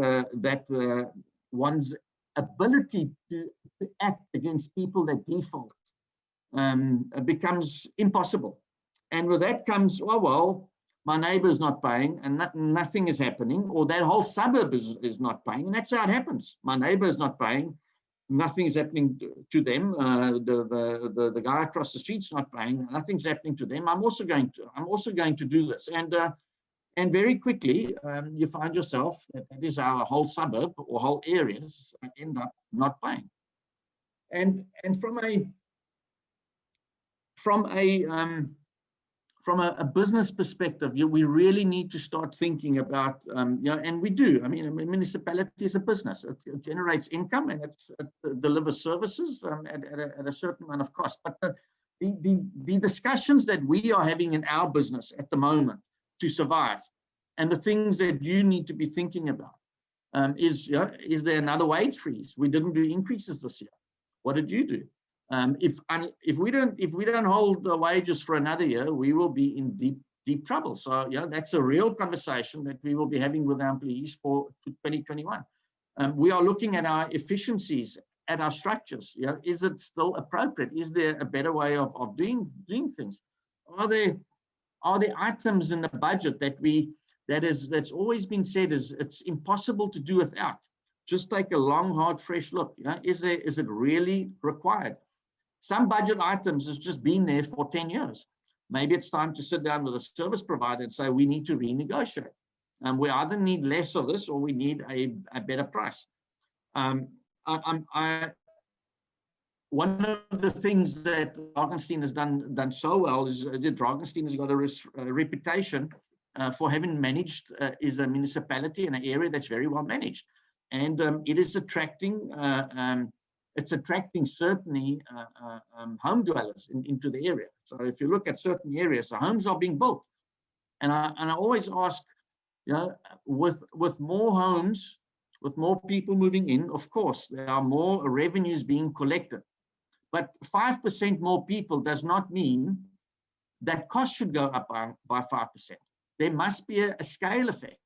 one's ability to act against people that default becomes impossible. And with that comes, oh, well, my neighbor is not paying and nothing is happening, or that whole suburb is not paying. And that's how it happens. My neighbor is not paying, nothing is happening to them. The guy across the street's not paying, nothing's happening to them. I'm also going to do this. And very quickly, you find yourself that is our whole suburb or whole areas end up not paying. And from a business perspective, we really need to start thinking about, and we do. I mean, a municipality is a business. It generates income and it delivers services at a certain amount of cost. But the discussions that we are having in our business at the moment to survive, and the things that you need to be thinking about, is there another wage freeze? We didn't do increases this year. What did you do? If we don't hold the wages for another year, we will be in deep trouble. So that's a real conversation that we will be having with our employees for 2021. We are looking at our efficiencies, at our structures. Is it still appropriate? Is there a better way of doing things? Are there items in the budget that's always been said is it's impossible to do without? Just take a long, hard, fresh look. Is it really required? Some budget items has just been there for 10 years. Maybe it's time to sit down with a service provider and say, we need to renegotiate. We either need less of this or we need a better price. One of the things that Drakenstein has done so well is Drakenstein has got a reputation for having managed is a municipality in an area that's very well managed. And it is attracting certainly home dwellers into the area. So if you look at certain areas, the homes are being built. And I always ask, with more homes, with more people moving in, of course, there are more revenues being collected. But 5% more people does not mean that costs should go up by 5%. There must be a scale effect.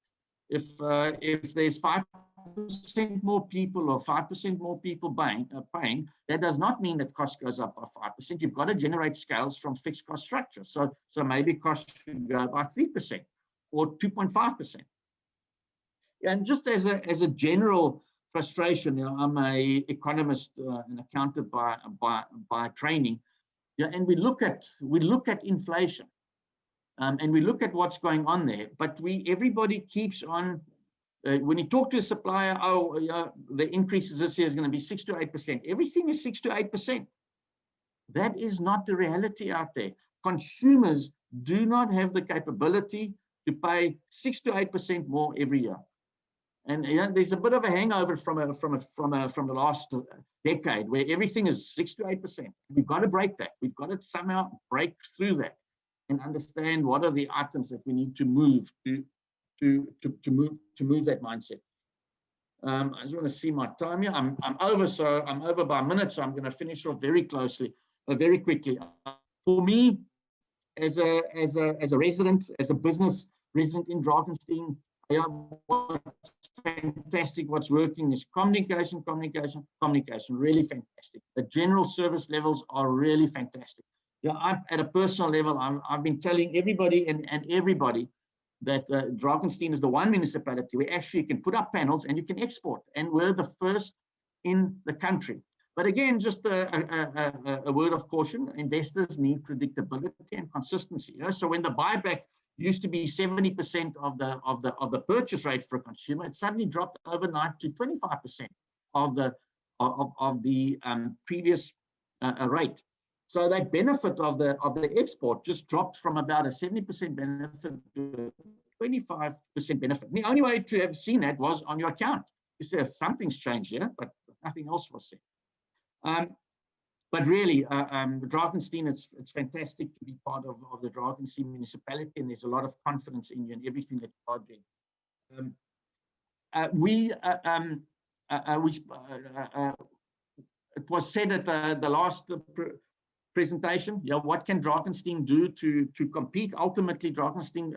If there's 5% more people or 5% more people paying, that does not mean that cost goes up by 5%. You've got to generate scales from fixed cost structure. So maybe costs should go by 3% or 2.5%. And just as a general frustration, I'm an economist and accountant by training, and we look at inflation, and we look at what's going on there. But everybody keeps on. When you talk to a supplier, the increases this year is going to be 6 to 8%. Everything is 6 to 8%. That is not the reality out there. Consumers do not have the capability to pay 6 to 8% more every year. And there's a bit of a hangover from the last decade where everything is 6 to 8%. We've got to break that. We've got to somehow break through that and understand what are the items that we need to move to move that mindset. I just want to see my time here. I'm over by a minute, so I'm going to finish off very quickly. For me, as a resident, as a business resident in Drakenstein, what's fantastic, what's working is communication, really fantastic. The general service levels are really fantastic. At a personal level, I've been telling everybody and everybody that Drakenstein is the one municipality where actually you can put up panels and you can export, and we're the first in the country. But again, just a word of caution: investors need predictability and consistency. So when the buyback used to be 70% of the purchase rate for a consumer, it suddenly dropped overnight to 25% of the previous rate. So that benefit of the export just dropped from about a 70% benefit to 25% benefit. The only way to have seen that was on your account. You say something's changed here, but nothing else was said. But really, Drakenstein, it's fantastic to be part of the Drakenstein Municipality, and there's a lot of confidence in you and everything that you are doing. It was said at the last presentation, yeah, what can Drakenstein do to compete? Ultimately, Drakenstein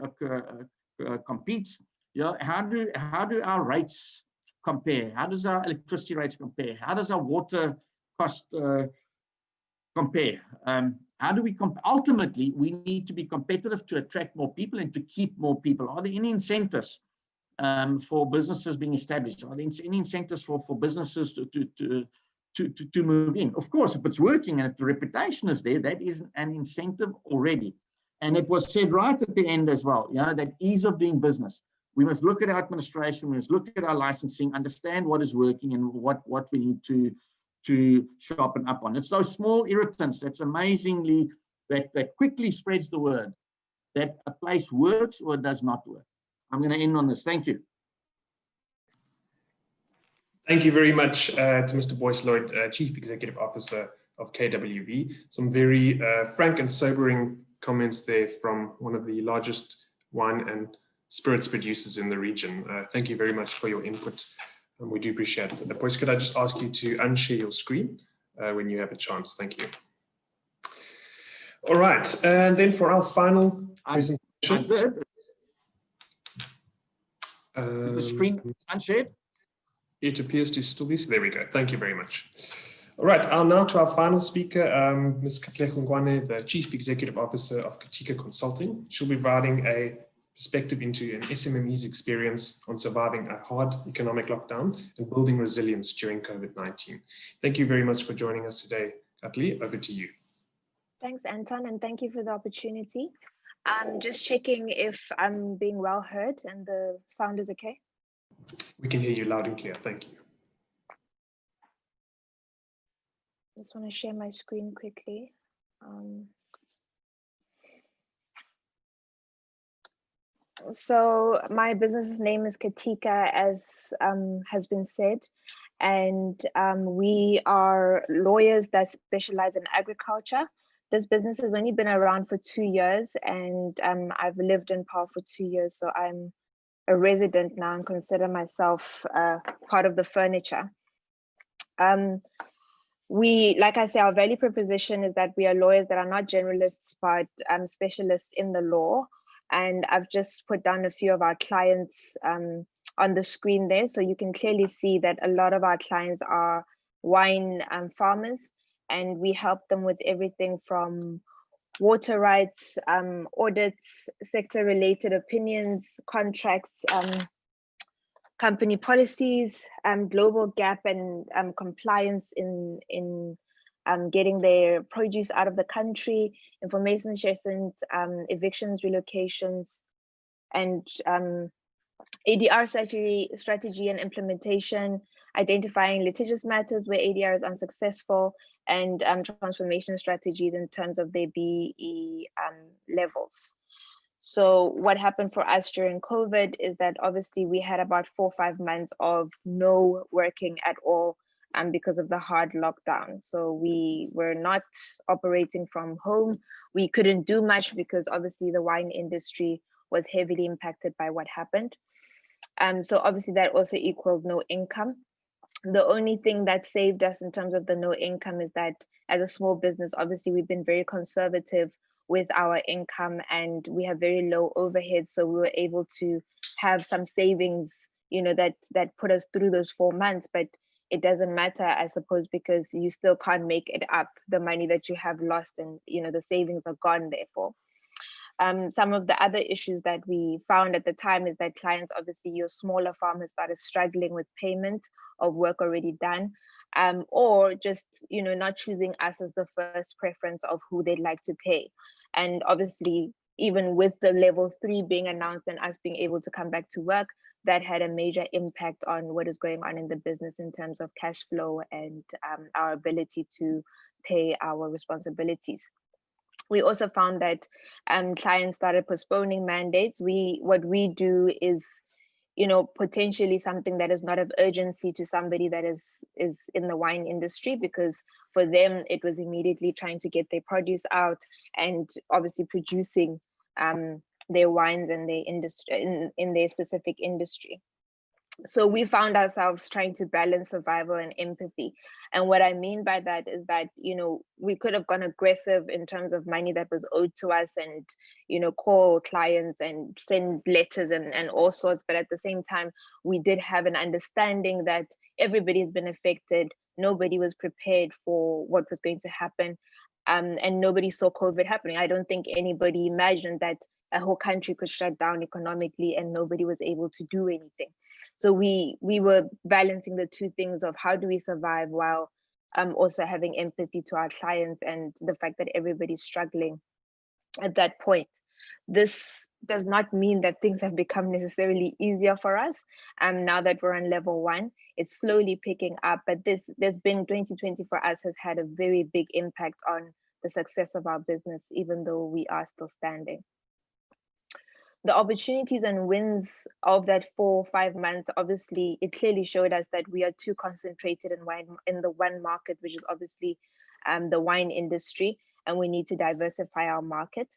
competes. Yeah, how do our rates compare? How does our electricity rates compare? How does our water cost compare? How do we ultimately, we need to be competitive to attract more people and to keep more people. Are there any incentives for businesses being established? Are there any incentives for businesses to move in? Of course, if it's working and if the reputation is there, that is an incentive already. And it was said right at the end as well, that ease of doing business. We must look at our administration, we must look at our licensing, understand what is working and what we need to sharpen up on. It's those small irritants that's amazingly, that quickly spreads the word that a place works or does not work. I'm going to end on this. Thank you. Thank you very much to Mr. Boyce-Lloyd, Chief Executive Officer of KWB. Some very frank and sobering comments there from one of the largest wine and spirits producers in the region. Thank you very much for your input. We do appreciate it. Boyce, could I just ask you to unshare your screen when you have a chance? Thank you. All right, and then for our final presentation. Is the screen unshared? It appears to still be. There we go. Thank you very much. All right, now to our final speaker, Ms. Katlego Ngwane, the Chief Executive Officer of Katika Consulting. She'll be providing a perspective into an SMME's experience on surviving a hard economic lockdown and building resilience during COVID-19. Thank you very much for joining us today. Katli, over to you. Thanks, Anton, and thank you for the opportunity. I'm just checking if I'm being well heard and the sound is okay. We can hear you loud and clear. Thank you. Just want to share my screen quickly. So my business's name is Katika, as has been said, and we are lawyers that specialize in agriculture. This business has only been around for 2 years, and I've lived in Paarl for 2 years, so I'm a resident now and consider myself part of the furniture. We, like I say, our value proposition is that we are lawyers that are not generalists, but specialists in the law. And I've just put down a few of our clients on the screen there. So you can clearly see that a lot of our clients are wine farmers, and we help them with everything from water rights, audits, sector-related opinions, contracts, company policies, global gap and compliance in getting their produce out of the country, information sessions, evictions, relocations, and ADR strategy and implementation, identifying litigious matters where ADR is unsuccessful, and transformation strategies in terms of their BE levels. So what happened for us during COVID is that obviously we had about 4 or 5 months of no working at all because of the hard lockdown. So we were not operating from home. We couldn't do much because obviously the wine industry was heavily impacted by what happened. So obviously that also equaled no income. The only thing that saved us in terms of the no income is that as a small business, obviously we've been very conservative with our income and we have very low overhead. So we were able to have some savings, you know, that put us through those 4 months, but it doesn't matter, I suppose, because you still can't make it up, the money that you have lost, and, you know, the savings are gone therefore. Some of the other issues that we found at the time is that clients, obviously your smaller farmers, started struggling with payment of work already done, or just, you know, not choosing us as the first preference of who they'd like to pay. And obviously, even with the level 3 being announced and us being able to come back to work, that had a major impact on what is going on in the business in terms of cash flow and our ability to pay our responsibilities. We also found that clients started postponing mandates. What we do is potentially something that is not of urgency to somebody that is in the wine industry, because for them it was immediately trying to get their produce out and obviously producing their wines and their industry in their specific industry. So we found ourselves trying to balance survival and empathy. And what I mean by that is that, we could have gone aggressive in terms of money that was owed to us and, call clients and send letters and all sorts. But at the same time, we did have an understanding that everybody's been affected. Nobody was prepared for what was going to happen. And nobody saw COVID happening. I don't think anybody imagined that a whole country could shut down economically and nobody was able to do anything. So we were balancing the two things of how do we survive while also having empathy to our clients and the fact that everybody's struggling at that point. This does not mean that things have become necessarily easier for us. Now that we're on level 1, it's slowly picking up, but there's been 2020 for us has had a very big impact on the success of our business, even though we are still standing. The opportunities and wins of that 4 or 5 months, obviously, it clearly showed us that we are too concentrated in the one market, which is obviously the wine industry, and we need to diversify our market.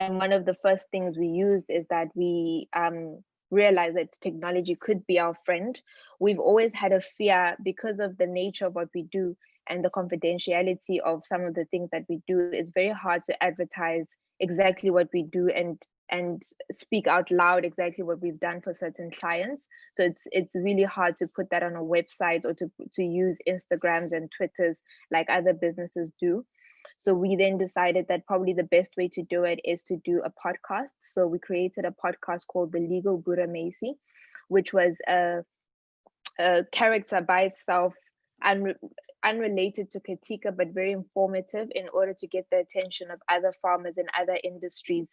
And one of the first things we used is that we realized that technology could be our friend. We've always had a fear because of the nature of what we do and the confidentiality of some of the things that we do. It's very hard to advertise exactly what we do and speak out loud exactly what we've done for certain clients. So it's really hard to put that on a website or to use Instagrams and Twitters like other businesses do. So we then decided that probably the best way to do it is to do a podcast. So we created a podcast called The Legal Buddha Macy, which was a character by itself, unrelated to Katika, but very informative in order to get the attention of other farmers in other industries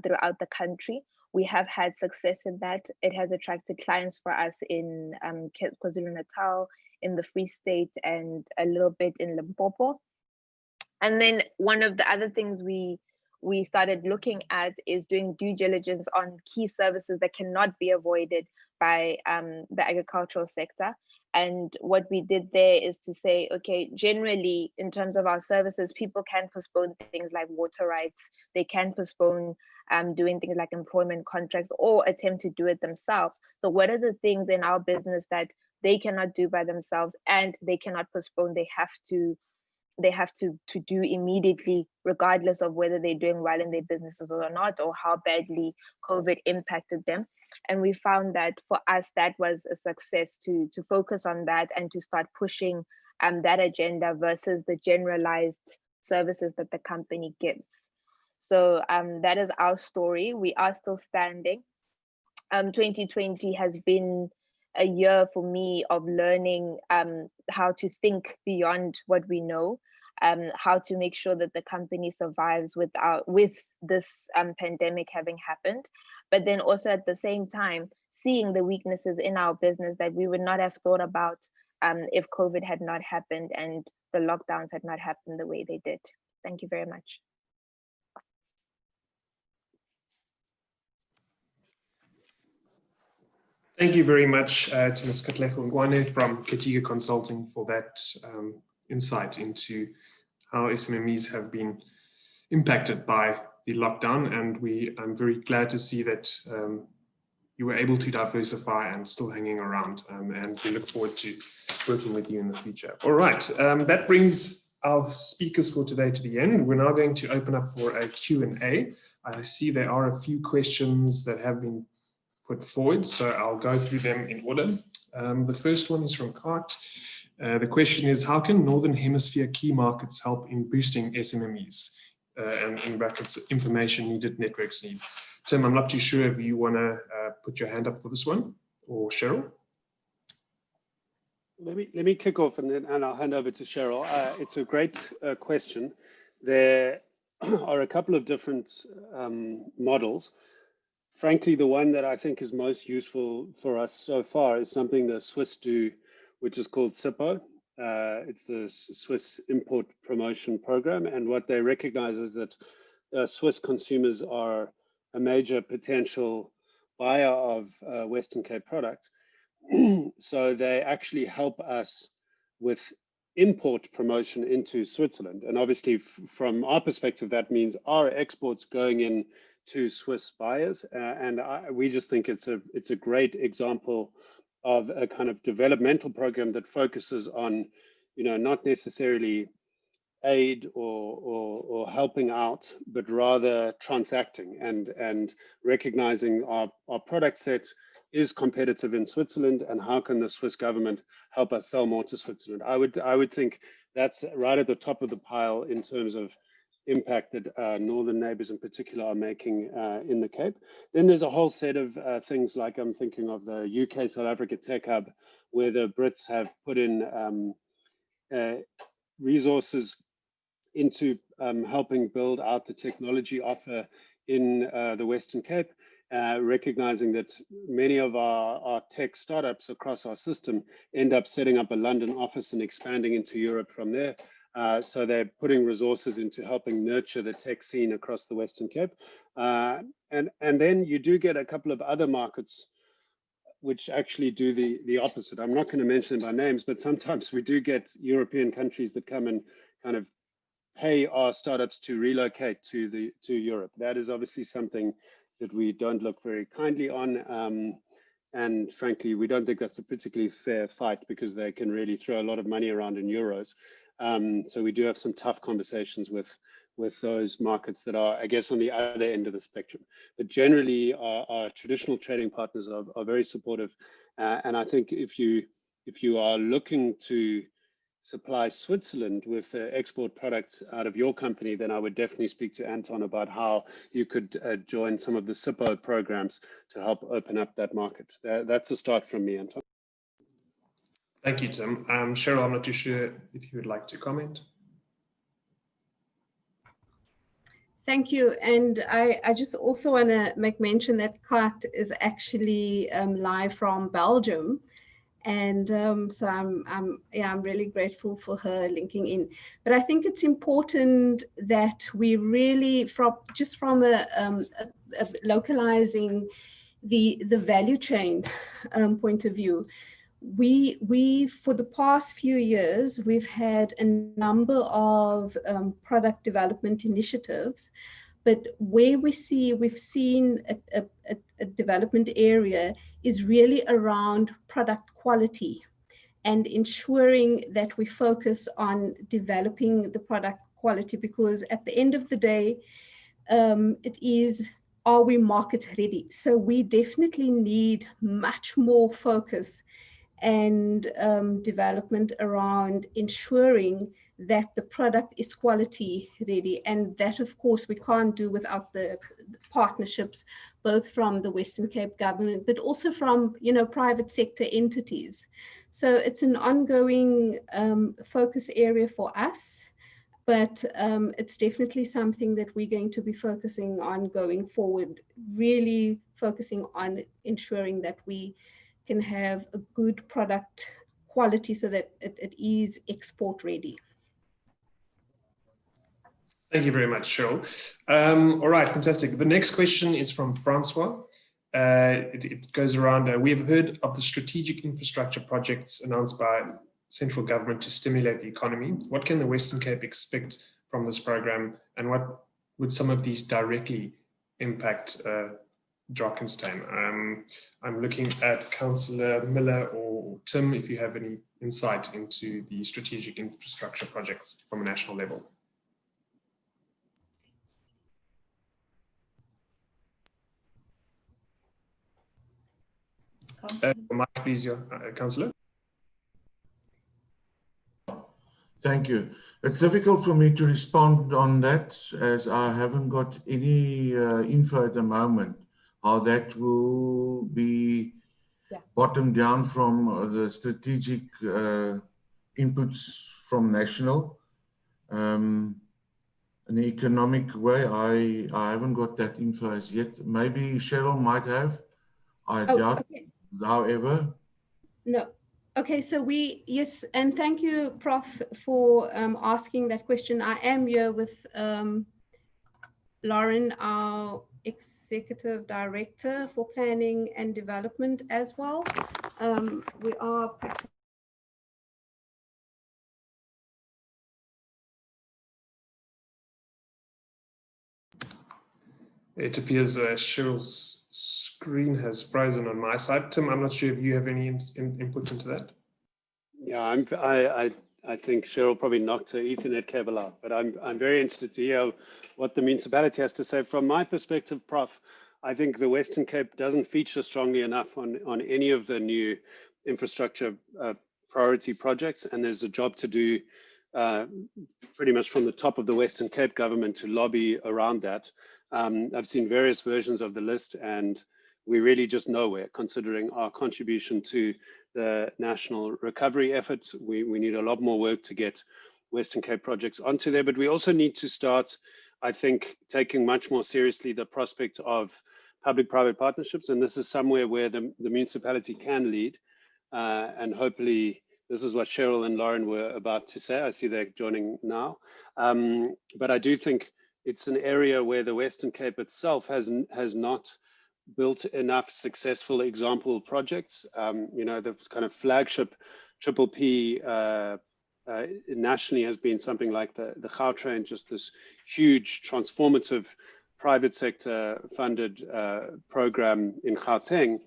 throughout the country. We have had success in that. It has attracted clients for us in KwaZulu-Natal, in the Free State, and a little bit in Limpopo. And then one of the other things we started looking at is doing due diligence on key services that cannot be avoided by the agricultural sector. And what we did there is to say, okay, generally, in terms of our services, people can postpone things like water rights. They can postpone doing things like employment contracts or attempt to do it themselves. So what are the things in our business that they cannot do by themselves and they cannot postpone? They have to do immediately, regardless of whether they're doing well in their businesses or not, or how badly COVID impacted them. And we found that for us, that was a success to focus on that and to start pushing that agenda versus the generalized services that the company gives. So that is our story. We are still standing. 2020 has been a year for me of learning how to think beyond what we know, how to make sure that the company survives with this pandemic having happened, but then also at the same time seeing the weaknesses in our business that we would not have thought about if COVID had not happened and the lockdowns had not happened the way they did. Thank you very much. Thank you very much to Ms. Katlego Ngwane from Katika Consulting for that insight into how SMMEs have been impacted by the lockdown. And I'm very glad to see that you were able to diversify and still hanging around. And we look forward to working with you in the future. All right, that brings our speakers for today to the end. We're now going to open up for a Q&A. I see there are a few questions that have been put forward, so I'll go through them in order. The first one is from Cart. The question is, how can Northern Hemisphere key markets help in boosting SMMEs? And in brackets, information needed, networks need. Tim, I'm not too sure if you want to put your hand up for this one, or Cheryl. Let me kick off and I'll hand over to Cheryl. It's a great question. There are a couple of different models. Frankly, the one that I think is most useful for us so far is something the Swiss do, which is called SIPO. It's the Swiss Import Promotion Program. And what they recognize is that Swiss consumers are a major potential buyer of Western Cape products. So they actually help us with import promotion into Switzerland. And obviously from our perspective, that means our exports going in to Swiss buyers. We just think it's a great example of a kind of developmental program that focuses on, not necessarily aid or helping out, but rather transacting and recognizing our product set is competitive in Switzerland, and how can the Swiss government help us sell more to Switzerland? I would think that's right at the top of the pile in terms of impact that northern neighbors in particular are making in the Cape. Then there's a whole set of things like I'm thinking of the UK South Africa Tech Hub, where the Brits have put in resources into helping build out the technology offer in the Western Cape, recognizing that many of our tech startups across our system end up setting up a London office and expanding into Europe from there. So they're putting resources into helping nurture the tech scene across the Western Cape. And then you do get a couple of other markets which actually do the opposite. I'm not going to mention by names, but sometimes we do get European countries that come and kind of pay our startups to relocate to Europe. That is obviously something that we don't look very kindly on. And frankly, we don't think that's a particularly fair fight, because they can really throw a lot of money around in euros. So we do have some tough conversations with those markets that are, I guess, on the other end of the spectrum. But generally, our traditional trading partners are very supportive. And I think if you are looking to supply Switzerland with export products out of your company, then I would definitely speak to Anton about how you could join some of the SIPO programs to help open up that market. That's a start from me, Anton. Thank you, Tim. Cheryl, I'm not too sure if you would like to comment. Thank you. And I just also want to make mention that Kat is actually live from Belgium. And so I'm really grateful for her linking in. But I think it's important that we really, from localizing the value chain point of view, we for the past few years, we've had a number of product development initiatives. But where we've seen a development area is really around product quality and ensuring that we focus on developing the product quality, because at the end of the day, it is, are we market ready? So we definitely need much more focus and development around ensuring that the product is quality ready. And that, of course, we can't do without the partnerships, both from the Western Cape government, but also from, private sector entities. So it's an ongoing focus area for us, but it's definitely something that we're going to be focusing on going forward, really focusing on ensuring that we can have a good product quality so that it is export ready. Thank you very much, Cheryl. All right, fantastic. The next question is from Francois. It goes around, we have heard of the strategic infrastructure projects announced by central government to stimulate the economy. What can the Western Cape expect from this program, and what would some of these directly impact Drakenstein? I'm looking at Councillor Miller or Tim, if you have any insight into the strategic infrastructure projects from a national level. Mike, please, Councillor. Thank you. It's difficult for me to respond on that, as I haven't got any info at the moment, how that will be bottomed down from the strategic inputs from national. In the economic way, I haven't got that info as yet. Maybe Cheryl might have. I doubt, okay. However. No. Okay, so yes, and thank you, Prof, for asking that question. I am here with Lauren, our Executive Director for Planning and Development as well. We are practicing. It appears Cheryl's screen has frozen on my side. Tim, I'm not sure if you have any input into that. Yeah, I think Cheryl probably knocked her Ethernet cable out, but I'm very interested to hear what the municipality has to say. From my perspective, Prof, I think the Western Cape doesn't feature strongly enough on any of the new infrastructure priority projects, and there's a job to do pretty much from the top of the Western Cape government to lobby around that. I've seen various versions of the list, and we're really just nowhere considering our contribution to the national recovery efforts. We need a lot more work to get Western Cape projects onto there, but we also need to start, I think, taking much more seriously the prospect of public-private partnerships, and this is somewhere where the municipality can lead, and hopefully this is what Cheryl and Lauren were about to say. I see they're joining now, but I do think it's an area where the Western Cape itself has not built enough successful example projects. You know, the kind of flagship Triple P nationally has been something like the Gautrain, just this huge transformative private sector funded program in Gauteng,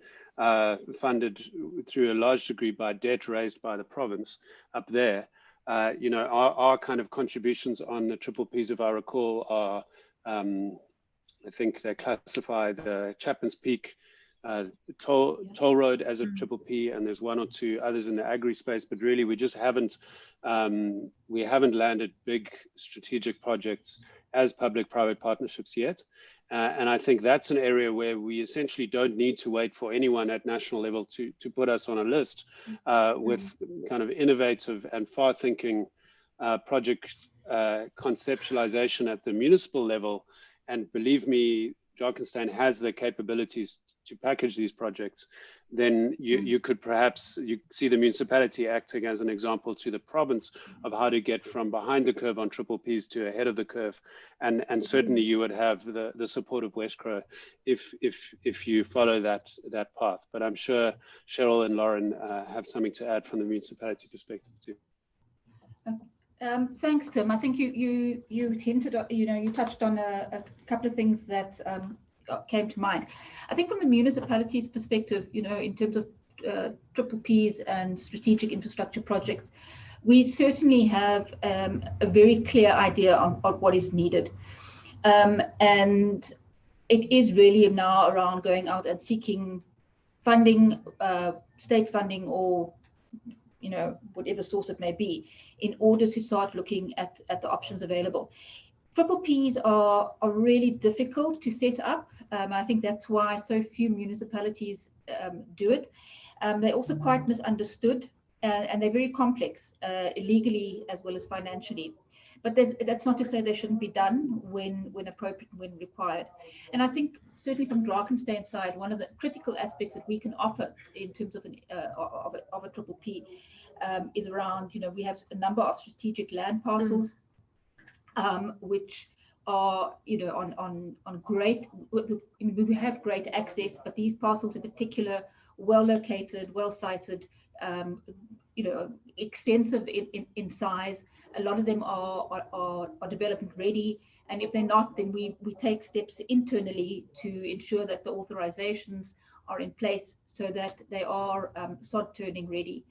funded through a large degree by debt raised by the province up there. You know, our kind of contributions on the Triple Ps, if I recall, are, I think they classify the Chapman's Peak toll road as a Triple P, and there's one or two others in the agri space, but really we just haven't, we haven't landed big strategic projects as public-private partnerships yet. And I think that's an area where we essentially don't need to wait for anyone at national level to put us on a list with kind of innovative and far-thinking project conceptualization at the municipal level. And believe me, Drakenstein has the capabilities to package these projects. Then you could perhaps, you see the municipality acting as an example to the province of how to get from behind the curve on Triple Ps to ahead of the curve. And certainly you would have the support of Wesgro if you follow that path. But I'm sure Cheryl and Lauren have something to add from the municipality perspective too. Thanks, Tim. I think you hinted, you touched on a couple of things that came to mind. I think from the municipality's perspective, in terms of Triple Ps and strategic infrastructure projects, we certainly have a very clear idea of what is needed. And it is really now around going out and seeking funding, state funding, or whatever source it may be, in order to start looking at the options available. Triple Ps are really difficult to set up. I think that's why so few municipalities do it. They're also quite misunderstood, and they're very complex, legally as well as financially. But that's not to say they shouldn't be done when appropriate, when required. And I think certainly from Drakenstein's side, one of the critical aspects that we can offer in terms of a Triple P is around, we have a number of strategic land parcels, which are, on great, we have great access, but these parcels in particular, well located, well sited, extensive in size. A lot of them are development ready, and if they're not, then we take steps internally to ensure that the authorizations are in place so that they are sod turning ready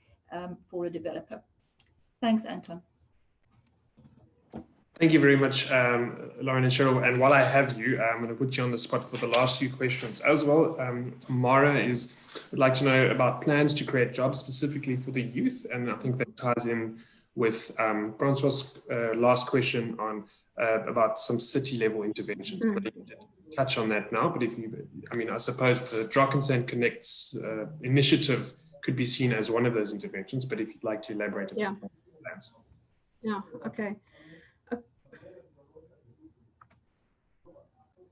for a developer. Thanks, Anton. Thank you very much, Lauren and Cheryl. And while I have you, I'm going to put you on the spot for the last few questions as well. Mara would like to know about plans to create jobs specifically for the youth. And I think that ties in with Francois' last question on about some city level interventions. But you did touch on that now, but I suppose the Drakenstein Connects initiative could be seen as one of those interventions, but if you'd like to elaborate on plans. Yeah, okay.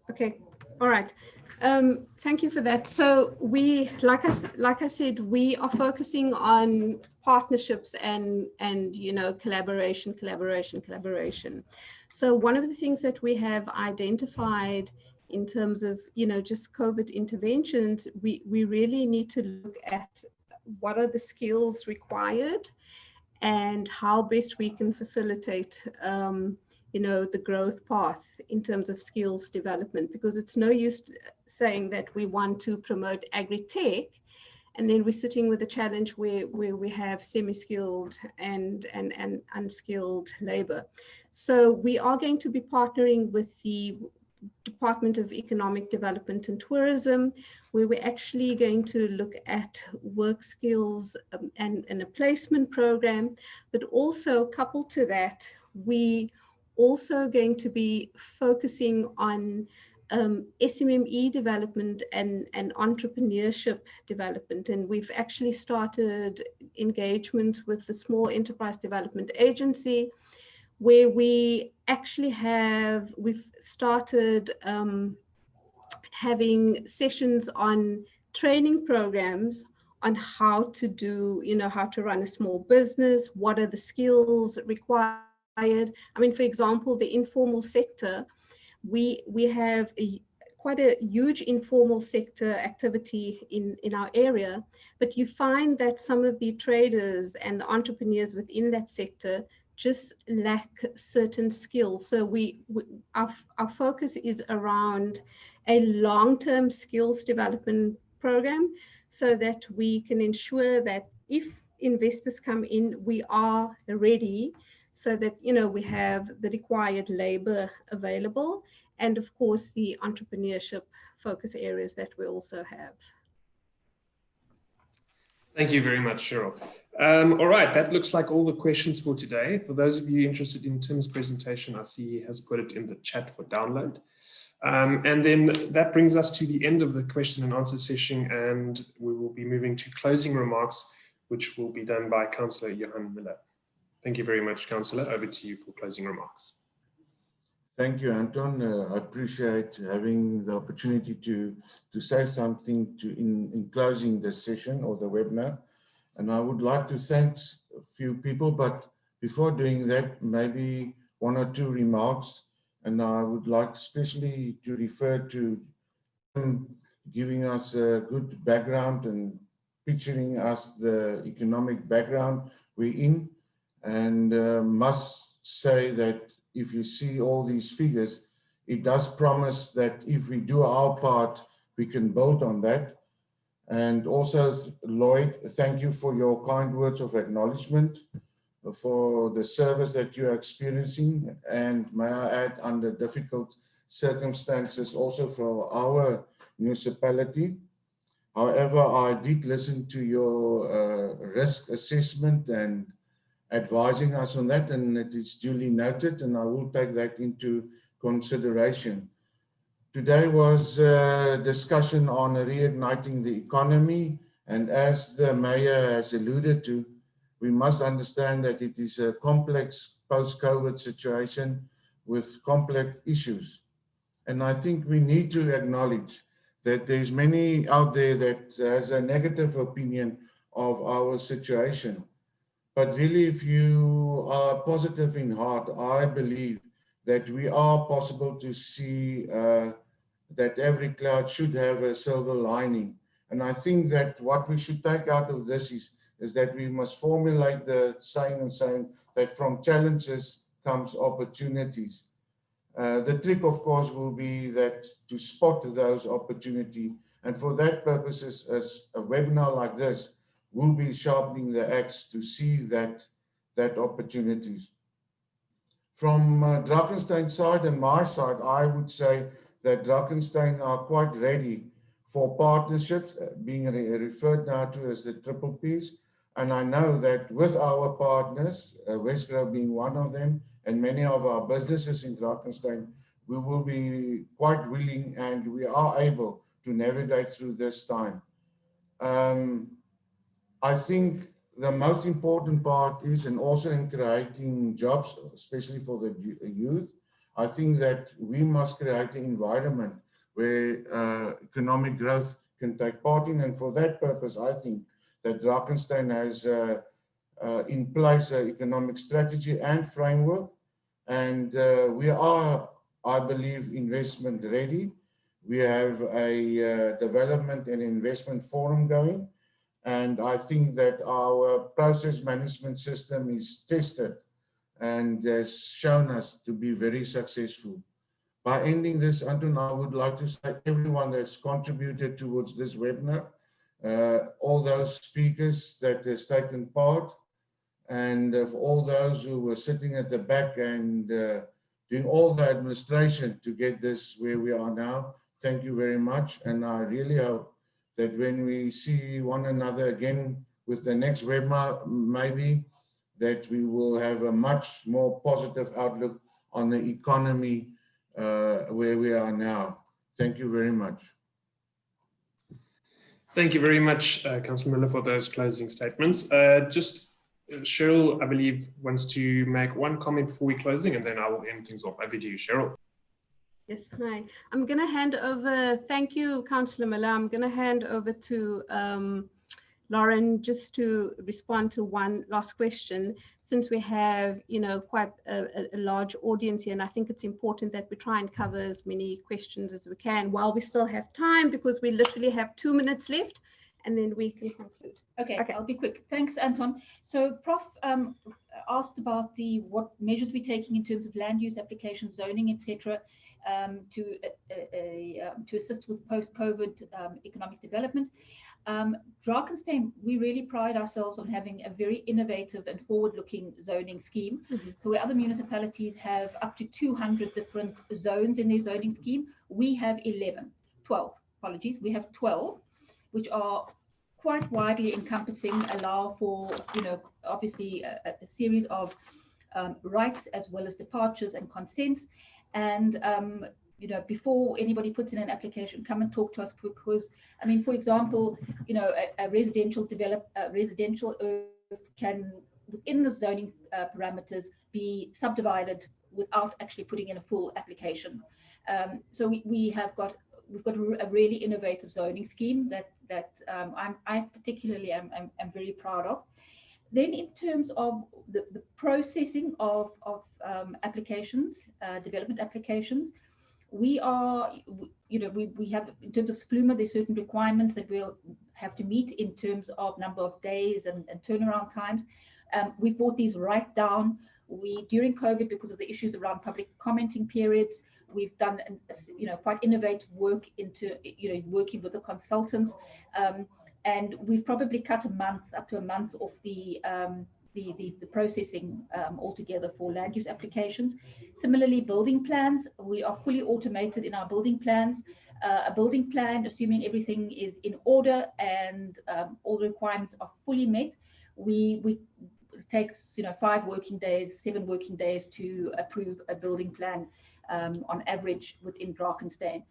Okay, all right. Thank you for that. So we, like I said, we are focusing on partnerships and collaboration. So one of the things that we have identified in terms of, just COVID interventions, we really need to look at what are the skills required and how best we can facilitate, the growth path in terms of skills development, because it's no use saying that we want to promote agri-tech and then we're sitting with a challenge where we have semi-skilled and unskilled labor. So we are going to be partnering with the Department of Economic Development and Tourism, where we're actually going to look at work skills and a placement program, but also coupled to that, we also going to be focusing on SMME development and entrepreneurship development. And we've actually started engagement with the Small Enterprise Development Agency, where we've started having sessions on training programs on how to do, how to run a small business, what are the skills required. I mean, for example, the informal sector, we have quite a huge informal sector activity in our area, but you find that some of the traders and the entrepreneurs within that sector just lack certain skills. So our focus is around a long-term skills development program so that we can ensure that if investors come in, we are ready so that, we have the required labor available, and of course the entrepreneurship focus areas that we also have. Thank you very much, Cheryl. All right, that looks like all the questions for today. For those of you interested in Tim's presentation, I see he has put it in the chat for download. And then that brings us to the end of the question and answer session, and we will be moving to closing remarks, which will be done by Councillor Johan Miller. Thank you very much, Councillor. Over to you for closing remarks. Thank you, Anton. I appreciate having the opportunity to say something in closing the session or the webinar. And I would like to thank a few people, but before doing that, maybe one or two remarks. And I would like especially to refer to him giving us a good background and picturing us the economic background we're in. And must say that if you see all these figures, it does promise that if we do our part, we can build on that. And also, Lloyd, thank you for your kind words of acknowledgement for the service that you are experiencing. And may I add, under difficult circumstances, also for our municipality. However, I did listen to your risk assessment and advising us on that, and it is duly noted, and I will take that into consideration. Today was a discussion on reigniting the economy, and as the mayor has alluded to, we must understand that it is a complex post-COVID situation with complex issues. And I think we need to acknowledge that there's many out there that has a negative opinion of our situation. But really, if you are positive in heart, I believe that we are possible to see that every cloud should have a silver lining. And I think that what we should take out of this is that we must formulate the saying that from challenges comes opportunities. The trick, of course, will be that to spot those opportunities. And for that purpose, as a webinar like this, we'll be sharpening the axe to see that opportunities. From Drakenstein's side and my side, I would say that Drakenstein are quite ready for partnerships, being referred now to as the triple Ps. And I know that with our partners, Wesgro being one of them, and many of our businesses in Drakenstein, we will be quite willing and we are able to navigate through this time. I think the most important part is, and also in creating jobs, especially for the youth, I think that we must create an environment where economic growth can take part in. And for that purpose, I think that Drakenstein has in place an economic strategy and framework. And we are, I believe, investment ready. We have a development and investment forum going, and I think that our process management system is tested and has shown us to be very successful. By ending this, Anton, I would like to thank everyone that's contributed towards this webinar, all those speakers that has taken part, and for all those who were sitting at the back and doing all the administration to get this where we are now. Thank you very much. And I really hope that when we see one another again with the next webinar, maybe that we will have a much more positive outlook on the economy where we are now. Thank you very much. Thank you very much, Councillor Miller, for those closing statements. Just Cheryl, I believe, wants to make one comment before we closing, and then I will end things off. Over to you, Cheryl. Yes, hi. I'm going to hand over, thank you, Councillor Miller. I'm going to hand over to Lauren just to respond to one last question, since we have, you know, quite a large audience here, and I think it's important that we try and cover as many questions as we can while we still have time, because we literally have 2 minutes left, and then we can conclude. Okay, I'll be quick. Thanks, Anton. So Prof asked about what measures we're taking in terms of land use application, zoning, etc., to assist with post-COVID economic development. Drakenstein, we really pride ourselves on having a very innovative and forward-looking zoning scheme. So where other municipalities have up to 200 different zones in their zoning scheme, we have 12, we have 12, which are quite widely encompassing, allow for, you know, obviously a series of rights as well as departures and consents. And you know, before anybody puts in an application, come and talk to us, because, I mean, for example, you know, a residential earth can, within the zoning parameters, be subdivided without actually putting in a full application. So we've got a really innovative zoning scheme that I particularly am very proud of. Then in terms of the processing of applications, development applications, we are, you know, we have, in terms of SPLUMA, there's certain requirements that we'll have to meet in terms of number of days and turnaround times. We've brought these right down. During COVID, because of the issues around public commenting periods, we've done, you know, quite innovative work into, you know, working with the consultants, and we've probably cut up to a month off the processing altogether for land use applications. Similarly, building plans, we are fully automated in our building plans. A building plan, assuming everything is in order and all the requirements are fully met, it takes, you know, 5 working days, 7 working days to approve a building plan on average within Drakenstein.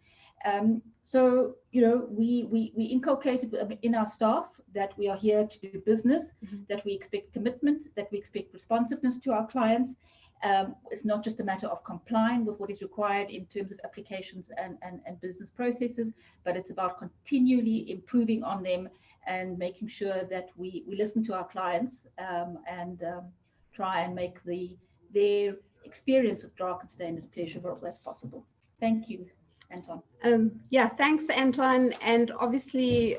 So, you know, we inculcated in our staff that we are here to do business, that we expect commitment, that we expect responsiveness to our clients. It's not just a matter of complying with what is required in terms of applications and business processes, but it's about continually improving on them and making sure that we listen to our clients and try and make their experience of Drakenstein as pleasurable as possible. Thank you, Anton. Yeah, thanks, Anton. And obviously,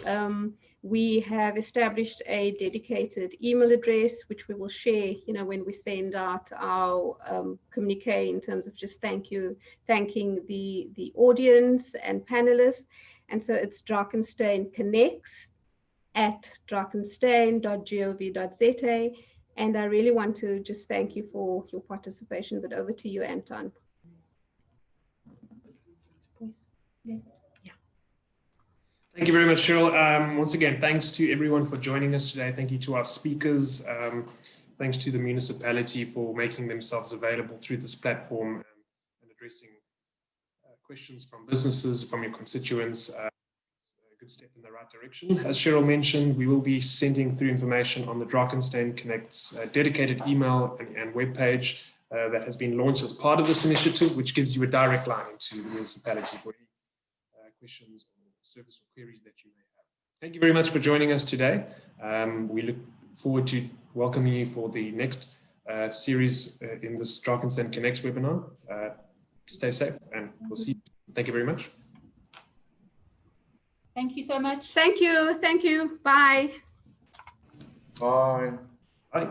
we have established a dedicated email address, which we will share, you know, when we send out our communique, in terms of just thanking the audience and panelists. And so it's Drakenstein Connects at drakenstein.gov.za. And I really want to just thank you for your participation, but over to you, Anton. Thank you very much, Cheryl. Once again, thanks to everyone for joining us today. Thank you to our speakers. Thanks to the municipality for making themselves available through this platform and addressing questions from businesses, from your constituents. A good step in the right direction. As Cheryl mentioned, we will be sending through information on the Drakenstein Connect's dedicated email and webpage that has been launched as part of this initiative, which gives you a direct line into the municipality for any questions or service or queries that you may have. Thank you very much for joining us today. We look forward to welcoming you for the next series in this Drakenstein Connects webinar. Stay safe and we'll see you. Thank you very much. Thank you so much. Thank you. Thank you. Bye. Bye. Bye.